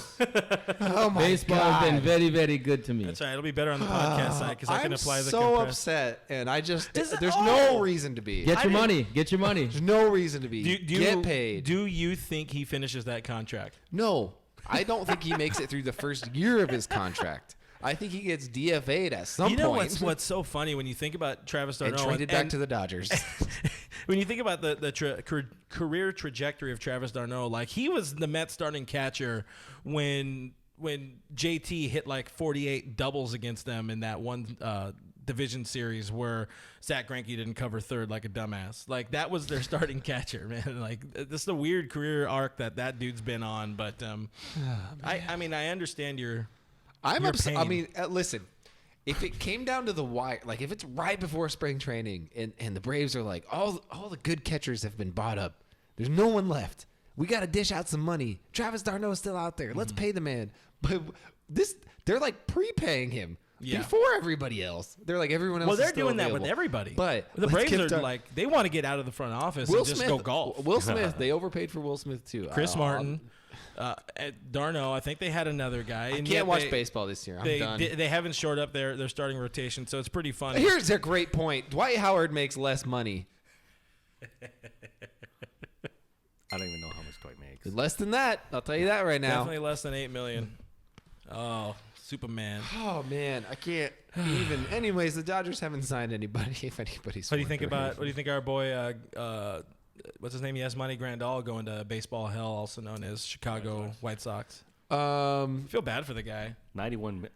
Oh my Baseball God. has been very, very good to me. That's right. It'll be better on the podcast side because I can apply the I'm so compress. upset, and I just Is it- there's oh! no reason to be. Get your money. Get your money. There's no reason to be. Get paid. Do you think he finishes that contract? No, I don't think he makes it through the first year of his contract. I think he gets DFA'd at some You know point. what's so funny when you think about Travis and d'Arnaud traded back to the Dodgers. when you think about the career trajectory of Travis d'Arnaud, like he was the Mets starting catcher when JT hit like 48 doubles against them in that one division series where Zach Greinke didn't cover third like a dumbass. Like that was their starting catcher, man. Like this is a weird career arc that dude's been on. But I mean, I understand your. I'm your upset. pain. I mean, listen. If it came down to the wire, like if it's right before spring training and the Braves are like, all the good catchers have been bought up. There's no one left. We got to dish out some money. Travis d'Arnaud is still out there. Let's pay the man. But they're like prepaying him before everybody else. They're like everyone else. Well, they're is still doing that with available. everybody. But the let's Braves give are like they want to get out of the front office Will and just Smith, go golf. Will Smith. They overpaid for Will Smith too. Chris Martin, d'Arnaud. I think they had another guy. I can't watch baseball this year. I'm done. They haven't shored up their starting rotation, so it's pretty funny. Here's a great point. Dwight Howard makes less money. I don't even know how much Dwight makes. Less than that. I'll tell you that right now. Definitely less than $8 million. Oh, Superman. Oh man, I can't even. Anyways, the Dodgers haven't signed anybody. If anybody's. What do you think our boy? What's his name? Yasmani Grandal going to baseball hell, also known as Chicago White Sox. I feel bad for the guy. 91.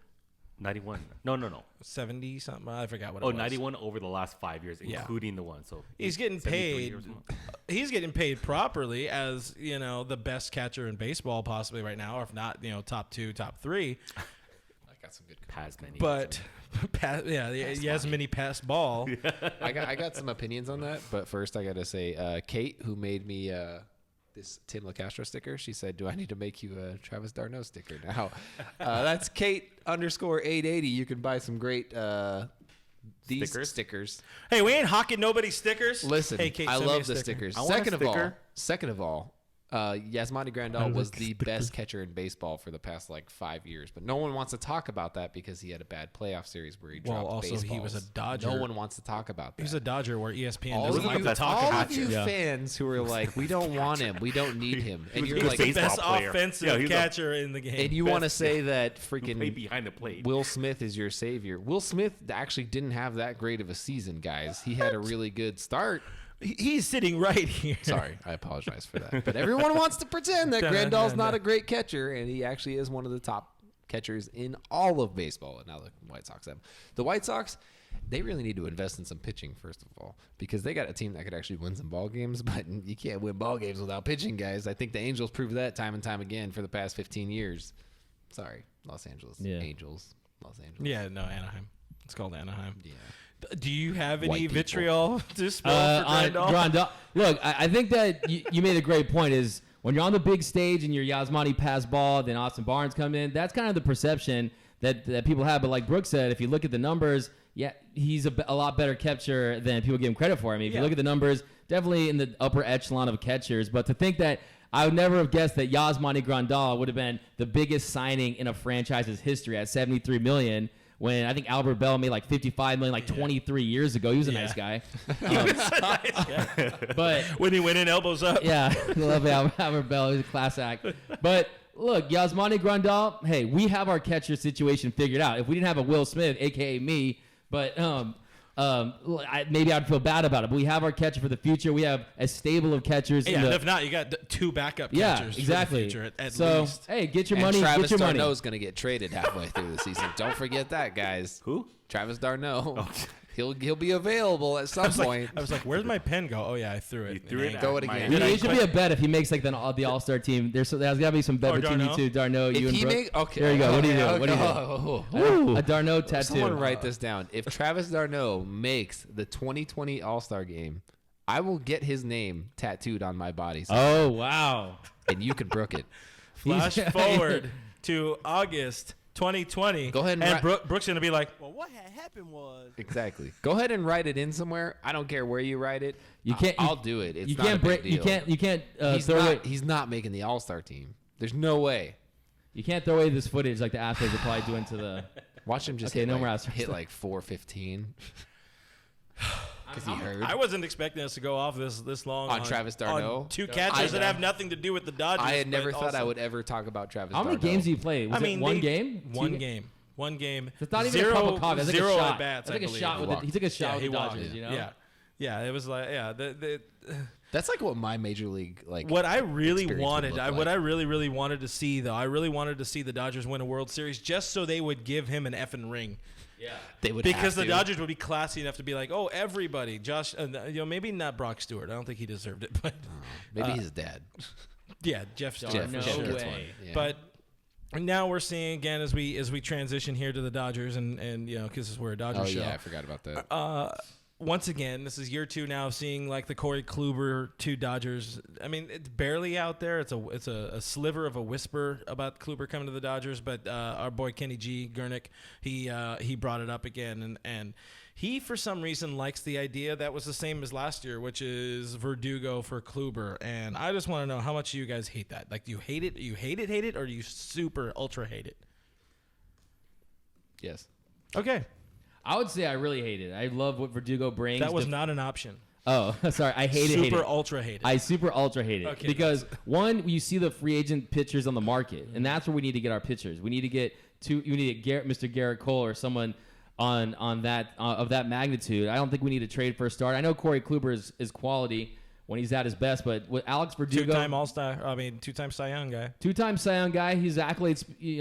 No. 70 something. I forgot what it was. 91 over the last 5 years, including the one. So he's getting 73 years paid. old. He's getting paid properly as the best catcher in baseball possibly right now, or if not, top 2, top 3. I got some good. Pass many. But Yasmani passed ball. I got some opinions on that, but first I gotta say, Kate, who made me this Tim LaCastro sticker, she said, "Do I need to make you a Travis d'Arnaud sticker now?" That's Kate_880. You can buy some great these stickers. Hey, we ain't hawking nobody's stickers. Listen, hey, Kate, I send me love a the sticker. stickers. I want a Second of all, Yasmani Grandal was the best catcher in baseball for the past 5 years, but no one wants to talk about that because he had a bad playoff series where he dropped also baseballs. he was a Dodger. No one wants to talk about that. He's a Dodger where ESPN all doesn't of like you, to talk all about of you fans who are like, we don't want him, we don't need him, and you're like, the best baseball player. offensive Yeah, he's a- catcher in the game. and you want to say that Play freaking behind the plate. Will Smith is your savior. Will Smith actually didn't have that great of a season, guys. He had a really good start. He's sitting right here. Sorry, I apologize for that. But everyone wants to pretend that Grandal's not a great catcher, and he actually is one of the top catchers in all of baseball. And now the White Sox have. The White Sox, they really need to invest in some pitching, first of all, because they got a team that could actually win some ball games, but you can't win ball games without pitching, guys. I think the Angels proved that time and time again for the past 15 years. Sorry, Los Angeles. Yeah. Angels. Los Angeles. Yeah, no, Anaheim. It's called Anaheim. Yeah. Do you have White any people. vitriol to spill for On Grandal? Grandal. Look, I think that you made a great point. Is when you're on the big stage and you're Yasmani pass ball, then Austin Barnes come in. That's kind of the perception that people have. But like Brooks said, if you look at the numbers, yeah, he's a lot better catcher than people give him credit for. I mean, if you look at the numbers, definitely in the upper echelon of catchers. But to think that I would never have guessed that Yasmani Grandal would have been the biggest signing in a franchise's history at $73 million. when I think Albert Bell made like $55 million like 23 years ago. He was a nice guy. But when he went in elbows up. Yeah, I love Albert Bell. He's a class act. But look, Yasmani Grandal, hey, we have our catcher situation figured out. If we didn't have a Will Smith, a.k.a. me, but maybe I'd feel bad about it. But we have our catcher for the future. We have a stable of catchers. Yeah, and if not, you got 2 backup catchers exactly. for the future at so, least. Hey, get your and money. Travis get your money. Darno's going to get traded halfway through the season. Don't forget that, guys. Who? Travis Darno. He'll be available at some point. I was like, where'd my pen go? Oh, yeah, I threw it. You threw it. Throw it again. It should be a bet if he makes like the All-Star team. There's got to be some bet between you two, Darno, you and Brooke. Okay. There you go. What do you do? What do you do? A Darno tattoo. Someone write this down. If Travis Darno makes the 2020 All-Star game, I will get his name tattooed on my body. Oh, wow. And you can brook it. Flash forward to August 2020. Go ahead and Brooke's going to be like, Well, what had happened was Exactly. Go ahead and write it in somewhere. I don't care where you write it. You can't. I'll do it. It's you not can't a big deal. You can't. He's not making the All-Star team. There's no way. You can't throw away this footage like the Astros are probably doing to the. Watch him just Okay, hit, no like, more Astros. hit like 415. Because he heard. I wasn't expecting us to go off this long On Travis Darno? on 2 catchers that have nothing to do with the Dodgers. I had never but thought I also- would ever talk about Travis How many Darno. games do you play? Was it one game? One game. One game. It's not even zero, a cup of coffee. That's like zero a shot. at bats. That's like I a believe. shot with he took a shot with he the walked. Dodgers. You know. Yeah. It was like That's like what my major league what I really experience would wanted. look like. What I really wanted to see though. I really wanted to see the Dodgers win a World Series just so they would give him an effing ring. Yeah. They would Because have the to. Dodgers would be classy enough to be like, oh, everybody, Josh, maybe not Brock Stewart. I don't think he deserved it, but Maybe his dad. yeah, Jeff Stewart. No for sure. gets way. one. Yeah. But now we're seeing again as we transition here to the Dodgers and because this is we're a Dodgers show. I forgot about that. Once again, this is year 2 now of seeing like the Corey Kluber to Dodgers. I mean, it's barely out there. It's a sliver of a whisper about Kluber coming to the Dodgers, but our boy Kenny G. Gurnick, he brought it up again, and he for some reason likes the idea that was the same as last year, which is Verdugo for Kluber. And I just want to know how much you guys hate that. Like, do you hate it? You hate it, or do you super ultra hate it? Yes. Okay, I would say I really hate it. I love what Verdugo brings. that was not an option. Oh, sorry. I hate it. Super ultra hate it. I super ultra hate it Okay, because one, you see the free agent pitchers on the market, and that's where we need to get our pitchers. We need to get Mr. Garrett Cole or someone on that of that magnitude. I don't think we need to trade for a start. I know Corey Kluber is quality when he's at his best, but with Alex Verdugo, 2-time Cy Young guy. 2-time Cy Young guy, his accolades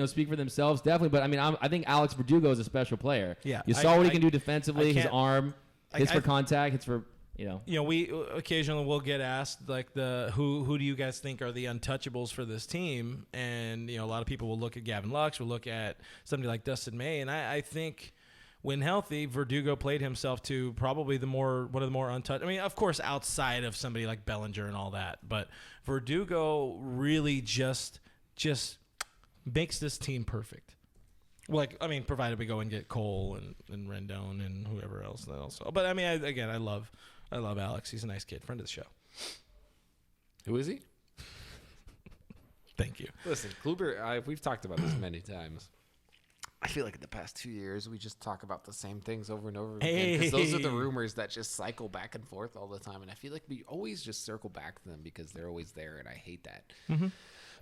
speak for themselves definitely. But I mean, I think Alex Verdugo is a special player. Yeah, you saw what he can do defensively. His can't- arm hits for contact, hits for. We occasionally will get asked like who do you guys think are the untouchables for this team, and a lot of people will look at Gavin Lux, will look at somebody like Dustin May, and I think when healthy, Verdugo played himself to probably one of the more untouched. I mean, of course, outside of somebody like Bellinger and all that, but Verdugo really just makes this team perfect. Like, I mean, provided we go and get Cole and Rendon and whoever else also. But I mean, I love Alex. He's a nice kid, friend of the show. Who is he? Thank you. Listen, Kluber, we've talked about this many times. I feel like in the past 2 years, we just talk about the same things over and over again. Because those are the rumors that just cycle back and forth all the time. And I feel like we always just circle back to them because they're always there. And I hate that. Mm-hmm.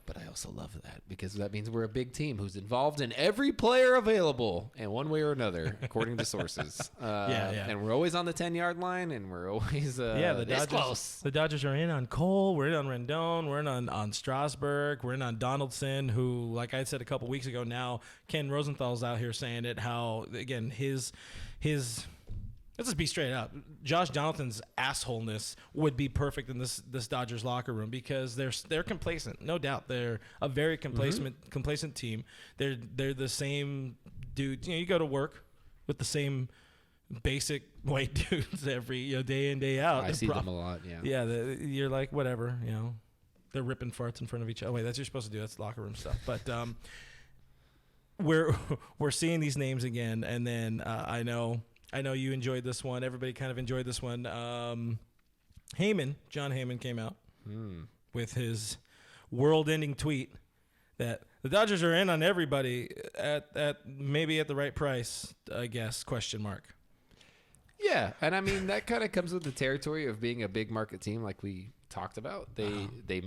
But I also love that because that means we're a big team who's involved in every player available in one way or another, according to sources. Yeah. And we're always on the 10-yard line, and we're always The this Dodgers. close. The Dodgers are in on Cole. We're in on Rendon. We're in on Strasburg. We're in on Donaldson, who, like I said a couple weeks ago, now Ken Rosenthal's out here saying it. How again his. Let's just be straight up. Josh Donaldson's assholeness would be perfect in this Dodgers locker room because they're complacent, no doubt. They're a very complacent team. They're the same dude. You go to work with the same basic white dudes every day in day out. I see them a lot. Yeah. Yeah, you're like whatever. They're ripping farts in front of each other. Oh, wait, that's what you're supposed to do. That's locker room stuff. But we're seeing these names again, and then I know you enjoyed this one. Everybody kind of enjoyed this one. John Heyman came out with his world-ending tweet that the Dodgers are in on everybody at maybe at the right price, I guess, question mark. Yeah, and I mean that kind of comes with the territory of being a big market team, like we talked about. They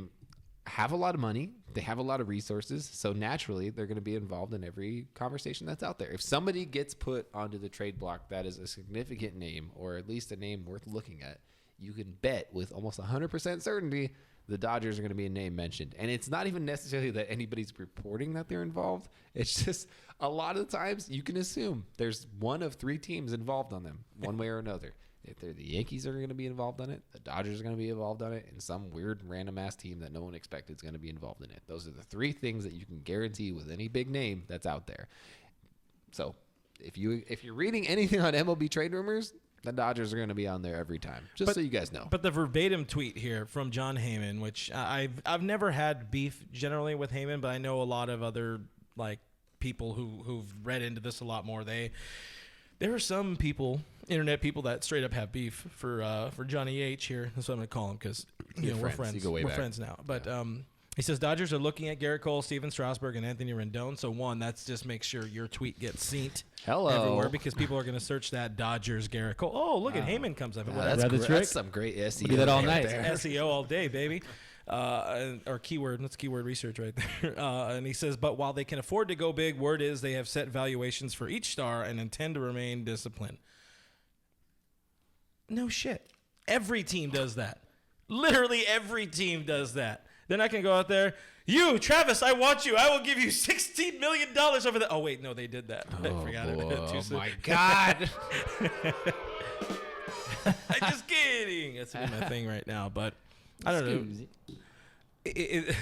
have a lot of money, they have a lot of resources, so naturally they're going to be involved in every conversation that's out there. If somebody gets put onto the trade block that is a significant name, or at least a name worth looking at, you can bet with almost 100% certainty the Dodgers are going to be a name mentioned. And it's not even necessarily that anybody's reporting that they're involved. It's just a lot of the times you can assume there's one of 3 teams involved on them, one way or another. If they're the Yankees are going to be involved on it, the Dodgers are going to be involved on it, and some weird random-ass team that no one expected is going to be involved in it. Those are the 3 things that you can guarantee with any big name that's out there. So if you're reading anything on MLB trade rumors, the Dodgers are going to be on there every time, so you guys know. But the verbatim tweet here from John Heyman, which I've never had beef generally with Heyman, but I know a lot of other like people who've read into this a lot more. There are some people, internet people, that straight up have beef for Johnny H here. That's what I'm going to call him because we're friends. We're friends now. But he says Dodgers are looking at Garrett Cole, Steven Strasburg, and Anthony Rendon. So one, that's just make sure your tweet gets seen everywhere because people are going to search that Dodgers Garrett Cole. Oh, look at Heyman comes up. That's some great SEO. Do that all night. SEO all day, baby. Or keyword. That's keyword research right there. And he says, but while they can afford to go big, word is they have set valuations for each star and intend to remain disciplined. No shit. Every team does that. Literally every team does that. Then I can go out there. You, Travis, I want you. I will give you $16 million over that. Oh, wait. No, they did that. I forgot it. Oh, my God. I'm just kidding. That's my thing right now. But I don't know.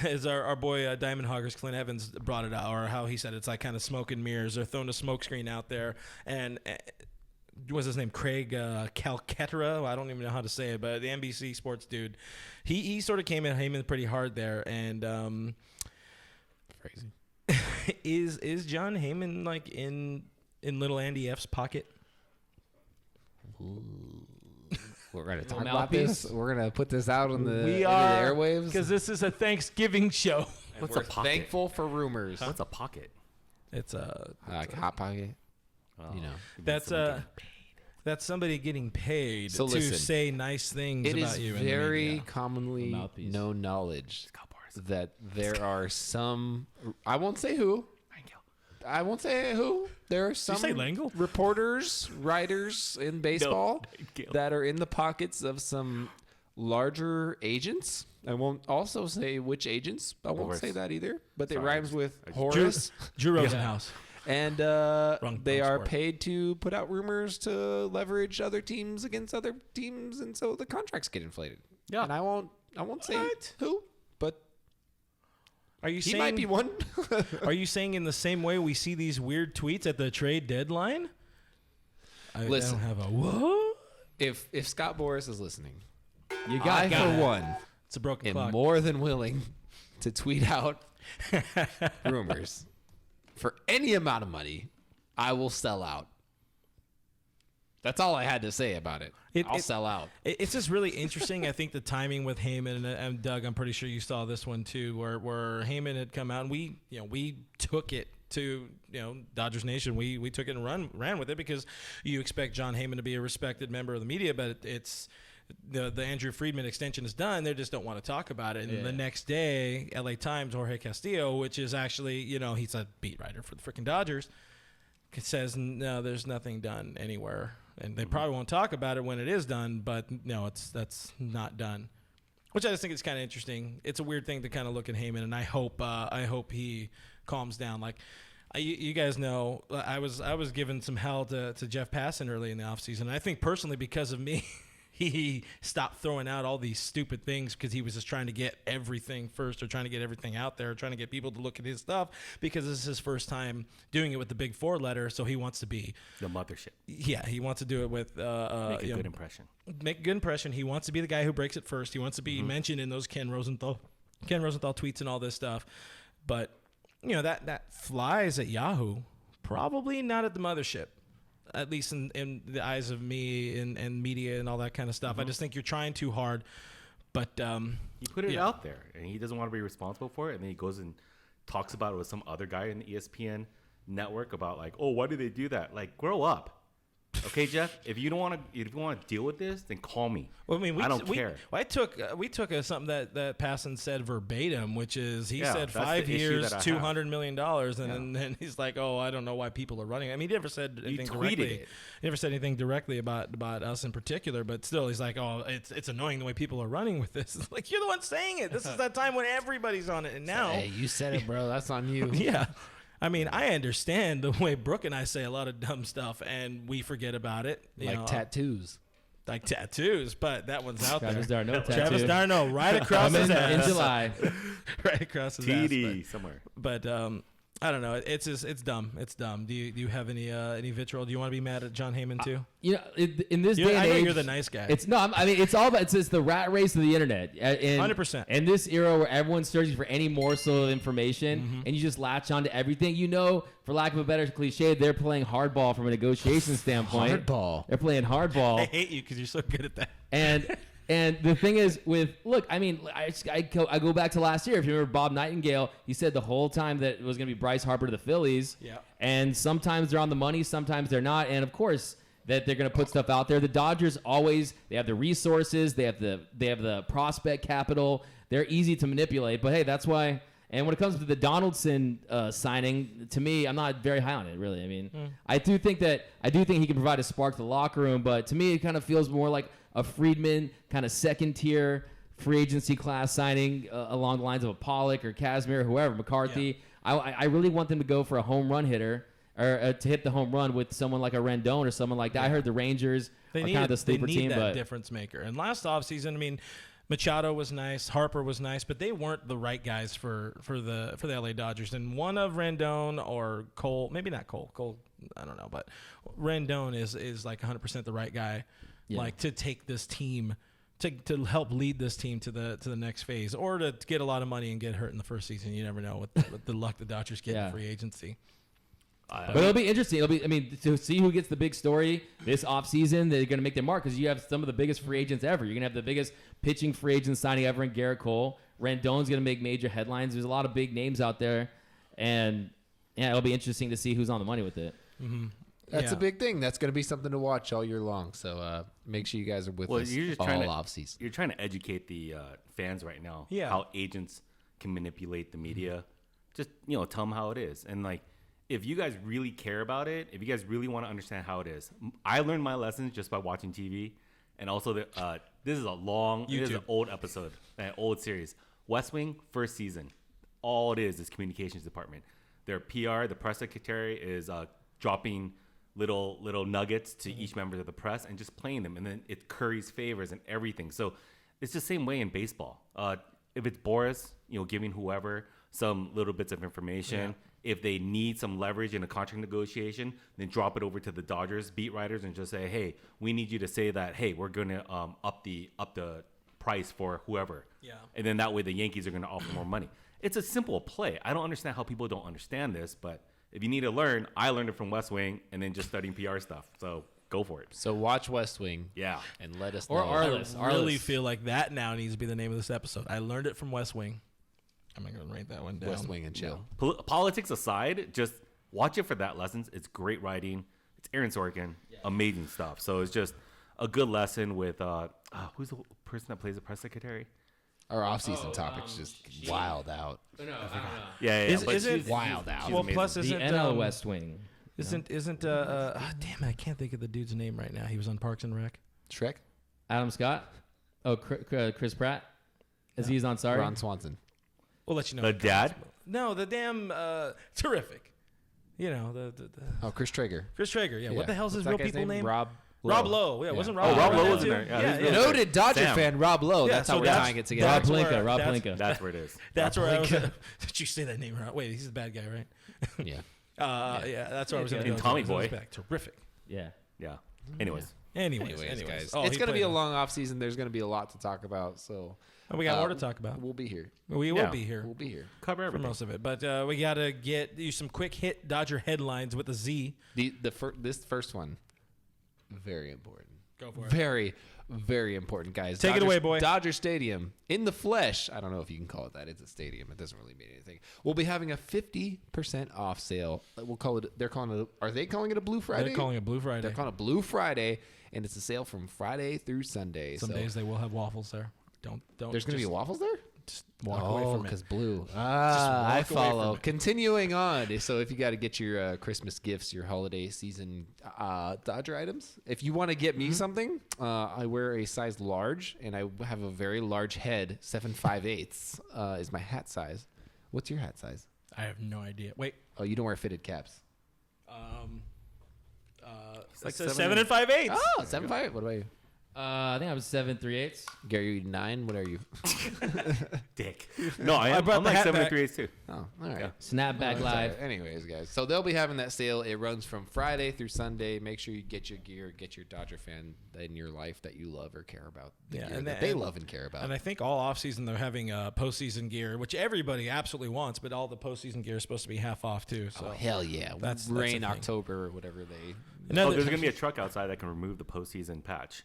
As our boy Diamond Hoggers Clint Evans brought it out, or how he said it's like kind of smoke and mirrors. They're throwing a smoke screen out there. And what's his name? Craig Calcaterra. I don't even know how to say it, but the NBC Sports dude, he sort of came at Heyman pretty hard there. And crazy. Is John Heyman like in little Andy F's pocket? Ooh. We're going to talk about this. We're going to put this out on the airwaves because this is a Thanksgiving show. What's a pocket? Thankful for rumors. What's a pocket? It's a hot pocket. Oh, that's somebody getting paid to say nice things about you. It is very commonly known knowledge that there are some. I won't say who. There are some reporters, writers in baseball that are in the pockets of some larger agents. I won't also say which agents. I won't say that either. But it rhymes with Horace. Drew Rosenhaus. And they are paid to put out rumors to leverage other teams against other teams, and so the contracts get inflated. Yeah. And I won't say who, but he might be one. Are you saying in the same way we see these weird tweets at the trade deadline? Listen, I don't have a what? If Scott Boras is listening, I for one, it's a broken am clock. more than willing to tweet out rumors. For any amount of money, I will sell out. That's all I had to say about it. I'll sell out. It's just really interesting. I think the timing with Heyman and Doug, I'm pretty sure you saw this one too, where Heyman had come out and we took it to Dodgers Nation. We took it and ran with it because you expect John Heyman to be a respected member of the media, but it's the Andrew Friedman extension is done. They just don't want to talk about it. And the next day, LA Times, Jorge Castillo, which is actually, he's a beat writer for the freaking Dodgers, says, no, there's nothing done anywhere. And they probably won't talk about it when it is done, but no, that's not done. Which I just think is kind of interesting. It's a weird thing to kind of look at Heyman, and I hope he calms down. Like, you guys know, I was giving some hell to Jeff Passan early in the offseason. And I think personally because of me, he stopped throwing out all these stupid things because he was just trying to get everything first, or trying to get everything out there, or trying to get people to look at his stuff because this is his first time doing it with the big 4 letter. So he wants to be the mothership. Yeah, he wants to do it with make a good impression. Make a good impression. He wants to be the guy who breaks it first. He wants to be mentioned in those Ken Rosenthal tweets and all this stuff. But that flies at Yahoo, probably not at the mothership. At least in the eyes of me and media and all that kind of stuff. I just think you're trying too hard. But he put it out there, and he doesn't want to be responsible for it, and then he goes and talks about it with some other guy in the ESPN network about like, oh, why do they do that? Like, grow up. Okay, Jeff. If you want to deal with this, then call me. Well, I mean, I don't care. We took something that Passon said verbatim, which is he said that's 5 the issue years, that I $200 million, and then he's like, oh, I don't know why people are running. I mean, he never said anything directly. It. He never said anything directly about us in particular, but still, he's like, oh, it's annoying the way people are running with this. It's like, you're the one saying it. This is that time when everybody's on it, and now, hey, you said it, bro. That's on you. yeah. I mean, I understand the way Brooke and I say a lot of dumb stuff, and we forget about it. Tattoos. Like tattoos, but that one's out Travis there. Darno tattoo. Travis Darno, right across his ass. In July. Right across his TD ass. somewhere. But I don't know. It's dumb. It's dumb. Do you have any vitriol? Do you want to be mad at John Heyman too? In this day and I know age, you're the nice guy. It's it's all about it's the rat race of the internet. 100%. In this era where everyone's searching for any morsel of information, and you just latch onto everything, for lack of a better cliche, they're playing hardball from a negotiation standpoint. Hardball. They're playing hardball. I hate you because you're so good at that. And the thing is, I go back to last year. If you remember Bob Nightingale, he said the whole time that it was going to be Bryce Harper to the Phillies. Yeah. And sometimes they're on the money, sometimes they're not. And of course, that they're going to put stuff out there. The Dodgers they have the resources, they have the prospect capital. They're easy to manipulate. But hey, that's why. And when it comes to the Donaldson signing, to me, I'm not very high on it, really. I mean, I do think he can provide a spark to the locker room, but to me, it kind of feels more like a Friedman kind of second-tier free agency class signing along the lines of a Pollock or Kazmir or whoever, McCarthy. Yeah. I really want them to go for a home run hitter or to hit the home run with someone like a Rendon or someone like that. I heard the Rangers are kind of the sleeper team. They need that difference maker. And last offseason, I mean, Machado was nice, Harper was nice, but they weren't the right guys for the LA Dodgers. And one of Rendon or Cole, maybe not Cole. Cole, I don't know, but Rendon is like 100% the right guy, like to take this team to help lead this team to the next phase, or to get a lot of money and get hurt in the first season. You never know with the luck the Dodgers get in free agency. But it'll be interesting. To see who gets the big story this offseason. They're going to make their mark because you have some of the biggest free agents ever. You're going to have the biggest pitching free agent signing ever in Garrett Cole. Rendon's going to make major headlines. There's a lot of big names out there, and it'll be interesting to see who's on the money with it. Mm-hmm. That's a big thing. That's going to be something to watch all year long. So make sure you guys are with us all offseason. You're trying to educate the fans right now. Yeah. How agents can manipulate the media. Just tell them how it is, and like. If you guys really care about it, if you guys really want to understand how it is, I learned my lessons just by watching TV. And also, this is an old episode, an old series. West Wing, first season. All it is communications department. Their PR, the press secretary, is dropping little nuggets to each member of the press and just playing them. And then it curries favors and everything. So it's the same way in baseball. If it's Boris, giving whoever some little bits of information. Yeah. If they need some leverage in a contract negotiation, then drop it over to the Dodgers beat writers and just say, "Hey, we need you to say that. Hey, we're going to up the price for whoever." Yeah. And then that way the Yankees are going to offer more money. It's a simple play. I don't understand how people don't understand this, but if you need to learn, I learned it from West Wing and then just studying PR stuff. So go for it. So watch West Wing. Yeah. And let us know. Or Arliss. I really feel like that now needs to be the name of this episode. I learned it from West Wing. I'm going to write that one down. West Wing and chill. Politics aside, just watch it for that lessons. It's great writing. It's Aaron Sorkin. Yeah. Amazing stuff. So it's just a good lesson with who's the person that plays the press secretary? Our off-season topic's just wild out. No, I don't know. Yeah. Is it wild out? Well, plus the isn't NL West Wing. Damn it, I can't think of the dude's name right now. He was on Parks and Rec. Shrek? Adam Scott? Oh, Chris Pratt? He's on Sorry? Ron Swanson. We'll let you know. The dad? No, the damn terrific. Chris Traeger. Chris Traeger, yeah. What the hell's his real people name? Rob Lowe. Yeah, wasn't Rob Lowe? Rob Lowe was in too? there. Yeah. Noted Dodger fan Rob Lowe. Yeah, that's how we're tying it together. Rob Pelinka. That's where it is. That's where I was. Did you say that name right? Wait, he's the bad guy, right? Yeah. Yeah, that's where I was going to go. Tommy Boy. Terrific. Yeah. Anyways, guys. It's going to be a long off season. There's going to be a lot to talk about. So we got more to talk about. We'll be here. We will be here. We'll be here. Cover everything. For most of it. But we got to get you some quick hit Dodger headlines with a Z. This first one, very important. Go for it. Very, very important, guys. Take it away, boy. Dodger Stadium in the flesh. I don't know if you can call it that. It's a stadium. It doesn't really mean anything. We'll be having a 50% off sale. We'll call it. They're calling it. Are they calling it a Blue Friday? They're calling it Blue Friday. They're calling it Blue Friday, and it's a sale from Friday through Sunday. Some days they will have waffles there. Don't. There's going to be waffles there. Just walk away from it. Because blue. I follow. Continuing on. So if you got to get your Christmas gifts, your holiday season Dodger items, if you want to get me something, I wear a size large, and I have a very large head. 7/5 is my hat size. What's your hat size? I have no idea. Wait. Oh, you don't wear fitted caps. It's like 7 and 5/8. Oh, 7/5. What about you? I think I was 7 3/8. Gary, 9. What are you? Dick. No, I'm brought the like hat 7 back. 3/8 too. Oh, all right. Snapback Live. Anyways, guys, so they'll be having that sale. It runs from Friday through Sunday. Make sure you get your gear, get your Dodger fan in your life that you love or care about. The gear that they love and care about. And I think all offseason they're having postseason gear, which everybody absolutely wants, but all the postseason gear is supposed to be half off too. So hell yeah. That's Rain a thing. October or whatever they. There's going to be a truck outside that can remove the postseason patch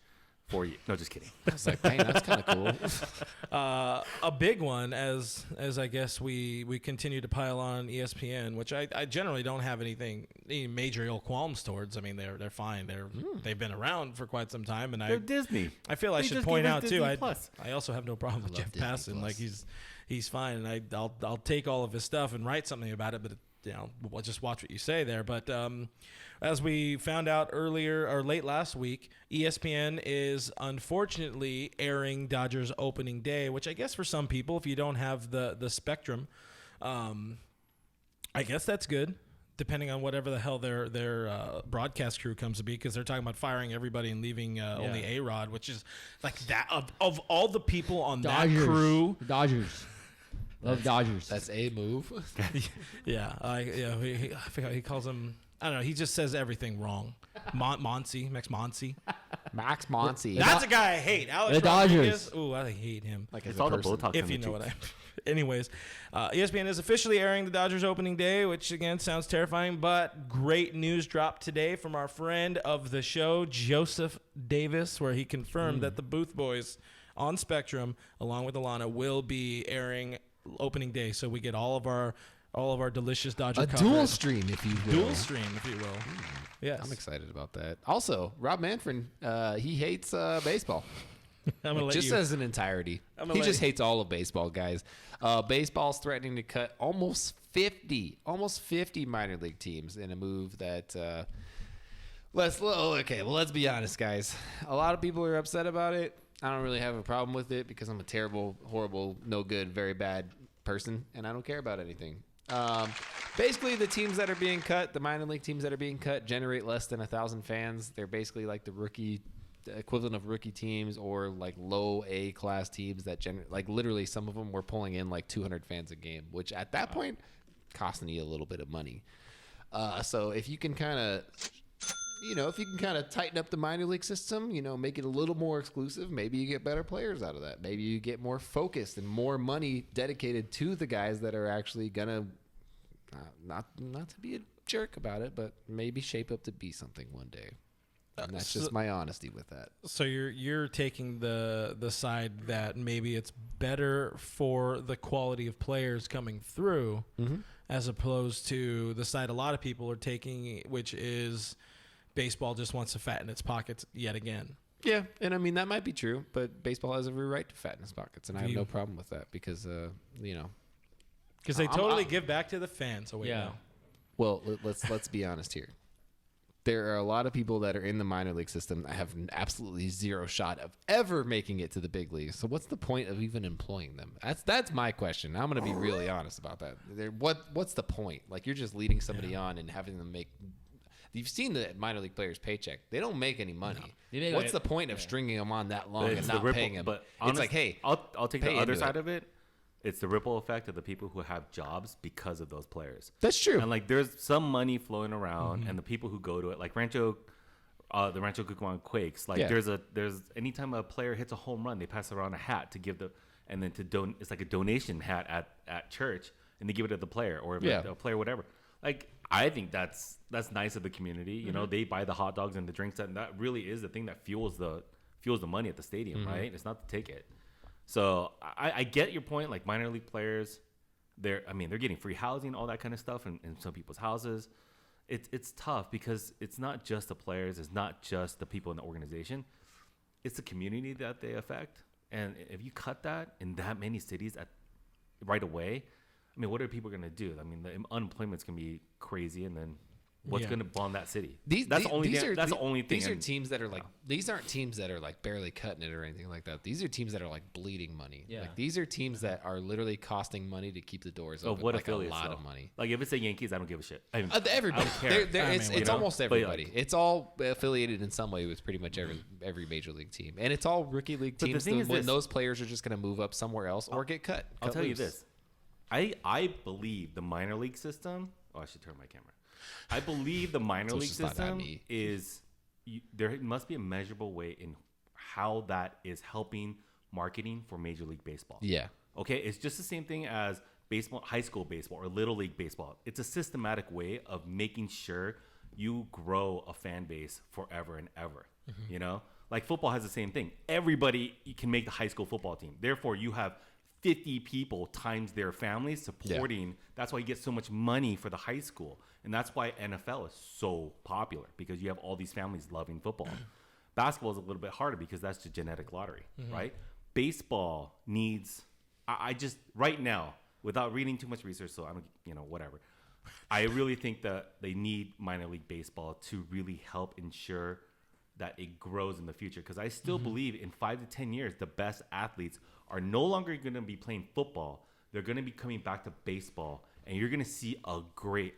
for you. No, just kidding. I was like, dang, that's kind of cool. A big one, as I guess we continue to pile on ESPN, which I generally don't have any major ill qualms towards. I mean, they're fine. They've been around for quite some time, and They're Disney. I feel I They should just point gave us out too. Disney I Plus. also have no problem with Jeff Disney Passan. Plus. Like he's fine, and I'll take all of his stuff and write something about it, but. We'll just watch what you say there. But as we found out earlier or late last week, ESPN is unfortunately airing Dodgers opening day, which I guess for some people, if you don't have the spectrum, I guess that's good, depending on whatever the hell their broadcast crew comes to be, because they're talking about firing everybody and leaving only A-Rod, which is like that of all the people on Dodgers. that crew. Dodgers. Love Dodgers. That's a move. Yeah, I forgot he calls him. I don't know. He just says everything wrong. Max Muncy. Max Muncy. That's a guy I hate. Alex The Dodgers. Rodriguez. Ooh, I hate him. Like It's as a all the person. Botox If in you the know what cheeks. Anyways, ESPN is officially airing the Dodgers opening day, which again sounds terrifying, but great news dropped today from our friend of the show, Joseph Davis, where he confirmed that the Booth Boys on Spectrum, along with Alana, will be airing opening day, so we get all of our delicious Dodger coverage. dual stream, if you will. Dual stream, if you will. Yes, I'm excited about that. Also, Rob Manfred, he hates baseball. I'm gonna let Just you. as an entirety. gonna He let just you- hates all of baseball, guys. Baseball's threatening to cut almost 50 minor league teams in a move that let's be honest, guys. A lot of people are upset about it. I don't really have a problem with it because I'm a terrible, horrible, no good, very bad person, and I don't care about anything. Basically, the teams that are being cut, the minor league teams that are being cut, generate less than 1,000 fans. They're basically like the equivalent of rookie teams or like low A class teams that like literally some of them were pulling in like 200 fans a game, which at that point costing you a little bit of money. So if you can kind of tighten up the minor league system, make it a little more exclusive, maybe you get better players out of that. Maybe you get more focused and more money dedicated to the guys that are actually gonna not to be a jerk about it, but maybe shape up to be something one day. And that's just my honesty with that. So you're taking the side that maybe it's better for the quality of players coming through, as opposed to the side a lot of people are taking, which is baseball just wants to fatten its pockets yet again. Yeah, and I mean that might be true, but baseball has every right to fatten its pockets, and I have no problem with that because because they totally give back to the fans. So Well, let's be honest here. There are a lot of people that are in the minor league system that have absolutely zero shot of ever making it to the big leagues. So what's the point of even employing them? That's my question. I'm going to be really honest about that. What's the point? Like you're just leading somebody on and having them make. You've seen the minor league players' paycheck. They don't make any money. No. What's the point of stringing them on that long and It's not the paying them? But It's like, hey, I'll take pay the other into side of it. It's the ripple effect of the people who have jobs because of those players. That's true. And like, there's some money flowing around, and the people who go to it, like the Rancho Cucamonga Quakes. Like, there's anytime a player hits a home run, they pass around a hat to give it's like a donation hat at church, and they give it to the player or a player, whatever. Like, I think that's nice of the community. You know, they buy the hot dogs and the drinks, and that really is the thing that fuels the money at the stadium, right? It's not the ticket. So I get your point. Like minor league players, they're getting free housing, all that kind of stuff, in some people's houses. It's tough because it's not just the players, it's not just the people in the organization, it's the community that they affect. And if you cut that in that many cities right away, I mean, what are people going to do? I mean, the unemployment's going to be crazy, and then what's going to bond that city? That's the only thing. These are teams that are like, these aren't teams that are like barely cutting it or anything like that. These are teams that are like bleeding money. Yeah. Like these are teams that are literally costing money to keep the doors open. What like a affiliates, lot though? of money. Like if it's the Yankees, I don't give a shit. Everybody. I don't care. It's almost everybody. Like, it's all affiliated in some way with pretty much every major league team, and it's all rookie league teams. When those players are just going to move up somewhere else or get cut. I'll tell you this. I believe the minor league system. Oh, I should turn my camera. I believe the minor league system is there must be a measurable way in how that is helping marketing for Major League Baseball. Yeah. Okay, it's just the same thing as baseball, high school baseball, or little league baseball. It's a systematic way of making sure you grow a fan base forever and ever. You know, like football has the same thing. Everybody can make the high school football team. Therefore, you have 50 people times their families supporting. Yeah. That's why you get so much money for the high school. And that's why NFL is so popular, because you have all these families loving football. Basketball is a little bit harder because that's the genetic lottery, right? Baseball needs, I just, right now, without reading too much research, so I'm, whatever. I really think that they need minor league baseball to really help ensure that it grows in the future, because I still believe in 5 to 10 years the best athletes are no longer going to be playing football. They're going to be coming back to baseball, and you're going to see a great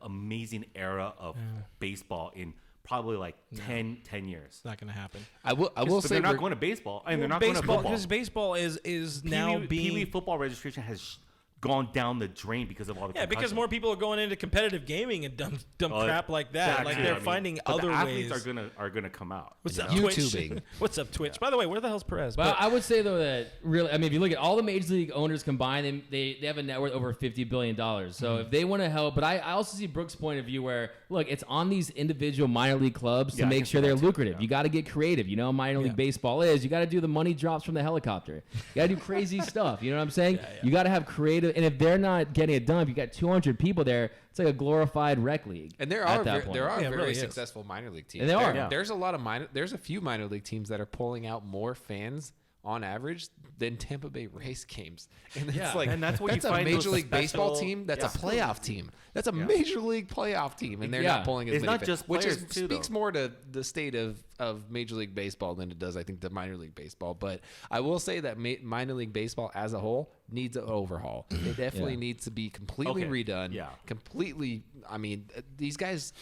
amazing era of baseball in probably like 10 years. It's not going to happen. I will say they're not going to baseball, and they're not going to football, because baseball is now being Pee-wee football registration has gone down the drain because of all the concussions. Because more people are going into competitive gaming and dumb crap like that. Exactly. Like they're finding other the athletes ways. are gonna come out. What's up, YouTubing? Twitch? What's up, Twitch? By the way, where the hell's Perez? But I would say though that really, I mean, if you look at all the major league owners combined, they have a net worth over $50 billion. So if they want to help, but I also see Brooks' point of view where look, it's on these individual minor league clubs to make sure they're lucrative. You got to get creative. You know, minor league baseball is you got to do the money drops from the helicopter. You got to do crazy stuff. You know what I'm saying? You got to have creative, and if they're not getting it done, if you got 200 people there, it's like a glorified rec league. And there are very successful minor league teams. And they are. There's a few minor league teams that are pulling out more fans on average than Tampa Bay Race games. And it's like, and that's what that's you a find major those league baseball team. That's a playoff team. That's a major league playoff team, and they're not pulling as it's many not just fans, players too, speaks more to the state of Major League Baseball than it does, I think, the minor league baseball. But I will say that minor league baseball as a whole needs an overhaul. It definitely needs to be completely redone. Yeah, completely. I mean, these guys.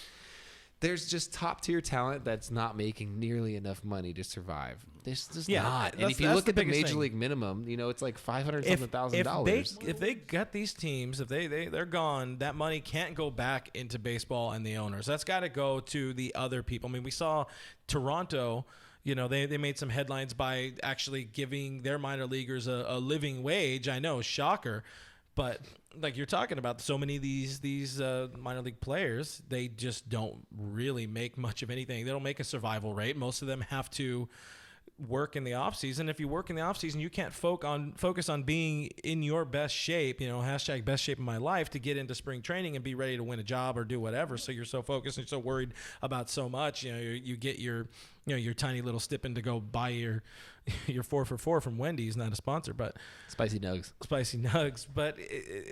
There's just top tier talent that's not making nearly enough money to survive. There's just not. And if you look at the major league minimum, it's like $500,000. If they gut these teams, if they're gone, that money can't go back into baseball and the owners. That's got to go to the other people. I mean, we saw Toronto. They made some headlines by actually giving their minor leaguers a living wage. I know, shocker. But like you're talking about, so many of these minor league players, they just don't really make much of anything. They don't make a survival rate. Most of them have to work in the off season. If you work in the off season, you can't focus on being in your best shape, hashtag best shape of my life, to get into spring training and be ready to win a job or do whatever. So you're so focused and so worried about so much. You get your tiny little stipend to go buy your 4 for $4 from Wendy's, not a sponsor, but spicy nugs. But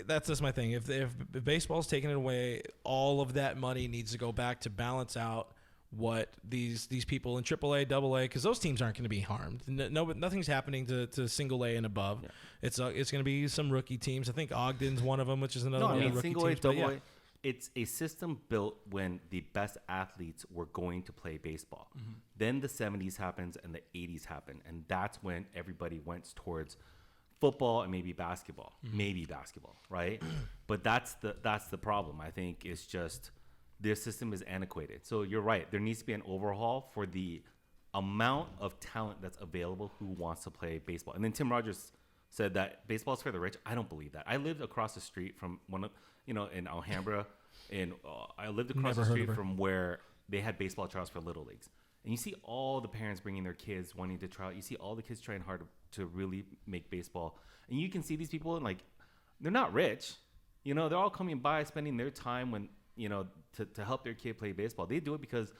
that's just my thing. If baseball's taking it away, all of that money needs to go back to balance out what these people in AAA, AA, because those teams aren't going to be harmed. Nothing's happening to single A and above. Yeah. It's going to be some rookie teams. I think Ogden's one of them, which is another one of the rookie single teams. A, AA. It's a system built when the best athletes were going to play baseball. Mm-hmm. Then the 70s happens and the 80s happen, and that's when everybody went towards football and maybe basketball. Maybe basketball, right? But that's the problem. I think it's just their system is antiquated. So you're right. There needs to be an overhaul for the amount of talent that's available who wants to play baseball. And then Tim Rogers said that baseball is for the rich. I don't believe that. I lived across the street from one of, in Alhambra. I lived across the street from where they had baseball trials for little leagues. And you see all the parents bringing their kids wanting to try out. You see all the kids trying hard to really make baseball. And you can see these people, and like, they're not rich. You know, they're all coming by, spending their time when, you know, to help their kid play baseball. They do it because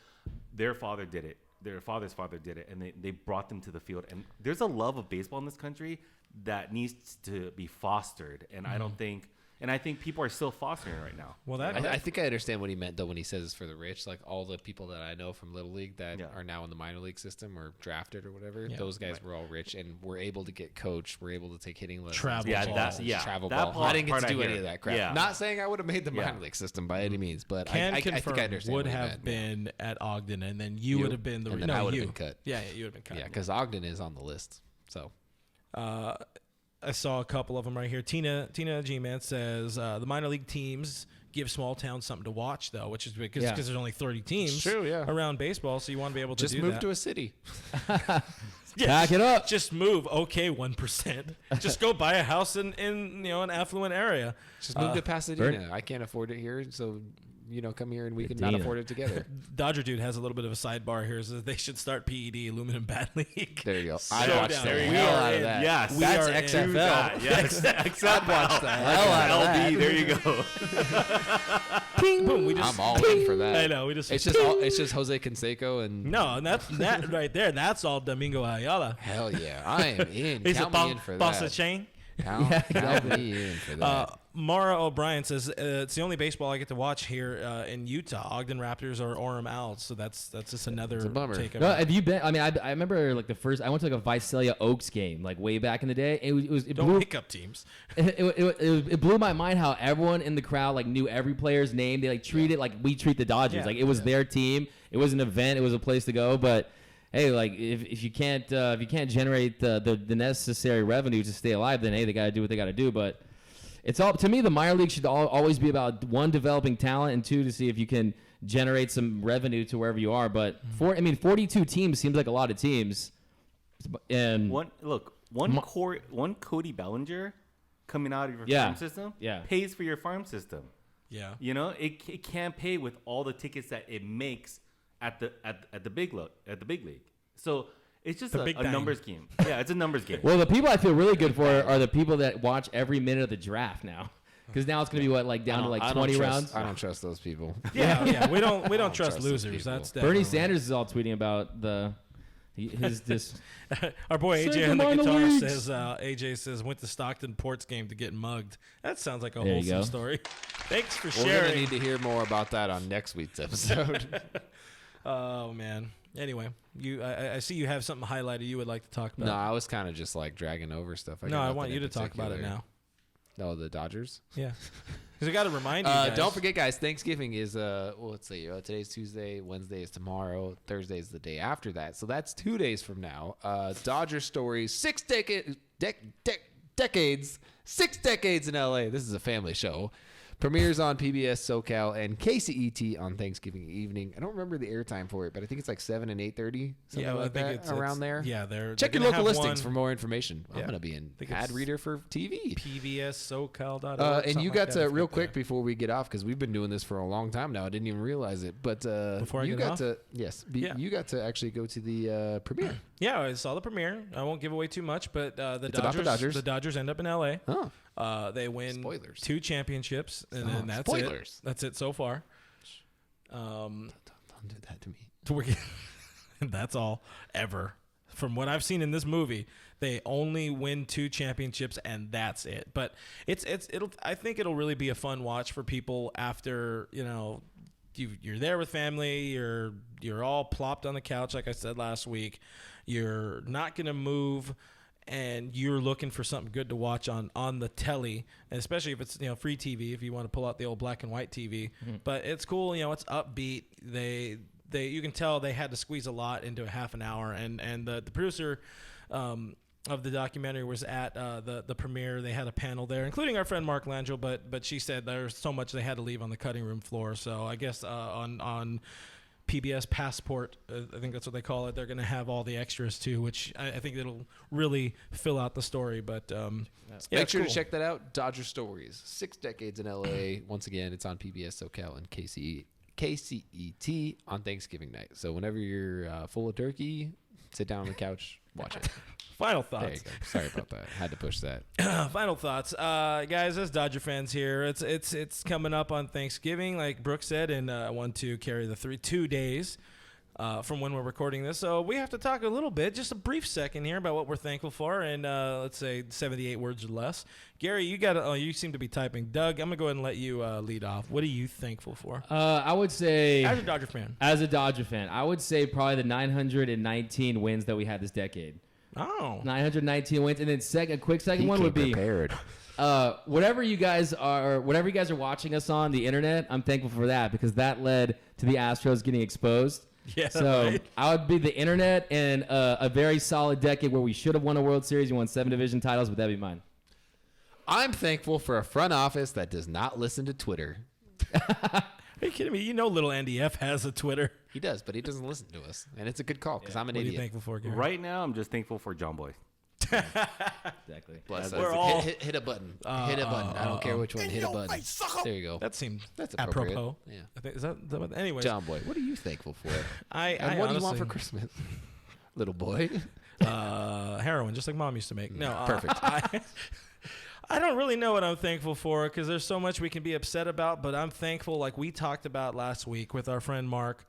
their father did it. Their father's father did it, and they brought them to the field. And there's a love of baseball in this country that needs to be fostered. And I think people are still fostering it right now. Well, I think I understand what he meant, though, when he says it's for the rich. Like, all the people that I know from Little League that are now in the minor league system or drafted or whatever, those guys were all rich and were able to get coached, were able to take hitting lessons. Travel ball. I didn't get to do any of that crap. Yeah. Not saying I would have made the minor league system by any means, but I think I understand would what he have meant. been at Ogden, and then you would have been the... And then I would have been cut. Yeah, you would have been cut. Yeah, because Ogden is on the list. So... I saw a couple of them right here. Tina G-Man says the minor league teams give small towns something to watch, though, which is because there's only 30 teams around baseball, so you want to be able to just do move that. to a city. Pack it up. Just move. Okay, 1%. Just go buy a house in an affluent area. Just move to Pasadena. I can't afford it here, so come here and we can not afford it together. Dodger Dude has a little bit of a sidebar here. Says they should start PED Aluminum Bat League. There you go. So I watched the hell out of that. Yes, that's XFL. Yes, I'd watch the hell out of that. LB, there you go. Ping. Boom, I'm all in for that. I know. It's just Jose Canseco and and that right there. That's all Domingo Ayala. Hell yeah, I am in. He's Count me in for that. Boss of chain. Count me in for that. Mara O'Brien says it's the only baseball I get to watch here in Utah. Ogden Raptors or Orem Owls. So that's just another take. No, have you been? I mean, I remember like I went to like a Visalia Oaks game like way back in the day. It Don't blew, pick up teams. It blew my mind how everyone in the crowd like knew every player's name. They like treat it like we treat the Dodgers. Yeah, like it was their team. It was an event. It was a place to go. But hey, like if you can't generate the necessary revenue to stay alive, then hey, they got to do what they got to do. But it's all, to me, the minor league should always be about one, developing talent, and two, to see if you can generate some revenue to wherever you are. But 42 teams seems like a lot of teams. And one Cody Bellinger coming out of your farm system pays for your farm system. Yeah, it can't pay with all the tickets that it makes at the big league. So it's just a numbers game. Yeah, it's a numbers game. Well, the people I feel really good for are the people that watch every minute of the draft now, because now it's going to be down to like 20 rounds. I don't trust those people. Yeah, we don't trust losers. That's Bernie Sanders is all tweeting about his Our boy AJ on the guitar says AJ says went to Stockton Ports game to get mugged. That sounds like a wholesome story. Thanks for sharing. We're gonna need to hear more about that on next week's episode. Oh man. Anyway, I see you have something highlighted you would like to talk about. No, I was kind of just like dragging over stuff. I want you to talk about it now. No, the Dodgers. Yeah, because I got to remind you guys. Don't forget, guys. Thanksgiving is let's see. Today's Tuesday. Wednesday is tomorrow. Thursday is the day after that. So that's 2 days from now. Dodger stories. 6 decades. 6 decades in LA. This is a family show. Premieres on PBS SoCal and KCET on Thanksgiving evening. I don't remember the airtime for it, but I think it's like 7 and 8:30, something like that, around there. Yeah, check your local listings for more information. I'm going to be an ad reader for TV. PBSSoCal.org. And you got to, real quick before we get off, because we've been doing this for a long time now. I didn't even realize it. But before you got to actually go to the premiere. Yeah, I saw the premiere. I won't give away too much, but the Dodgers end up in LA. Huh. They win Spoilers. 2 championships, and that's spoilers. it. That's it so far. Don't do that to me. That's all ever. From what I've seen in this movie, they only win 2 championships, and that's it. But I think it'll really be a fun watch for people after you're there with family. You're all plopped on the couch, like I said last week. You're not going to move, and you're looking for something good to watch on the telly, and especially if it's free TV, if you want to pull out the old black and white TV. Mm-hmm. But it's cool, it's upbeat. You can tell they had to squeeze a lot into a half an hour, and the producer of the documentary was at the premiere. They had a panel there, including our friend Mark Langell, but she said there's so much they had to leave on the cutting room floor. So I guess on PBS Passport. I think that's what they call it. They're going to have all the extras too, which I think it'll really fill out the story. But make sure to check that out. Dodger Stories, 6 decades in LA. Once again, it's on PBS SoCal and KCET on Thanksgiving night. So whenever you're full of turkey, sit down on the couch, watch it. Final There you thoughts. go. Sorry about that. Had to push that. Final thoughts, guys. As Dodger fans here, it's coming up on Thanksgiving, like Brooke said, and I want to carry the 2 days from when we're recording this. So we have to talk a little bit, just a brief second here, about what we're thankful for, and let's say 78 words or less. Gary, you seem to be typing. Doug, I'm gonna go ahead and let you lead off. What are you thankful for? I would say, As a Dodger fan. I would say probably the 919 wins that we had this decade. Oh, 919 wins, and then a quick second one would be prepared. whatever you guys are watching us on the internet. I'm thankful for that because that led to the Astros getting exposed. yeah. So Right? I would be the internet and a very solid decade where we should have won a World Series. We won 7 division titles, but that'd be mine. I'm thankful for a front office that does not listen to Twitter. Are you kidding me? You know, little Andy F has a Twitter. He does, but he doesn't listen to us, and it's a good call because I'm an What are you idiot. thankful for, Gary? Right now, I'm just thankful for John Boy. Exactly. Bless We're us. all- hit a button. Hit a button. I don't care which one. Hit a button. There you go. That seems That's appropriate. apropos. Yeah. I think, is that what, anyways, John Boy, what are you thankful for? I And what do you want honestly- for Christmas, little boy? heroin, just like Mom used to make. No, Perfect. I don't really know what I'm thankful for because there's so much we can be upset about, but I'm thankful, like we talked about last week with our friend Mark,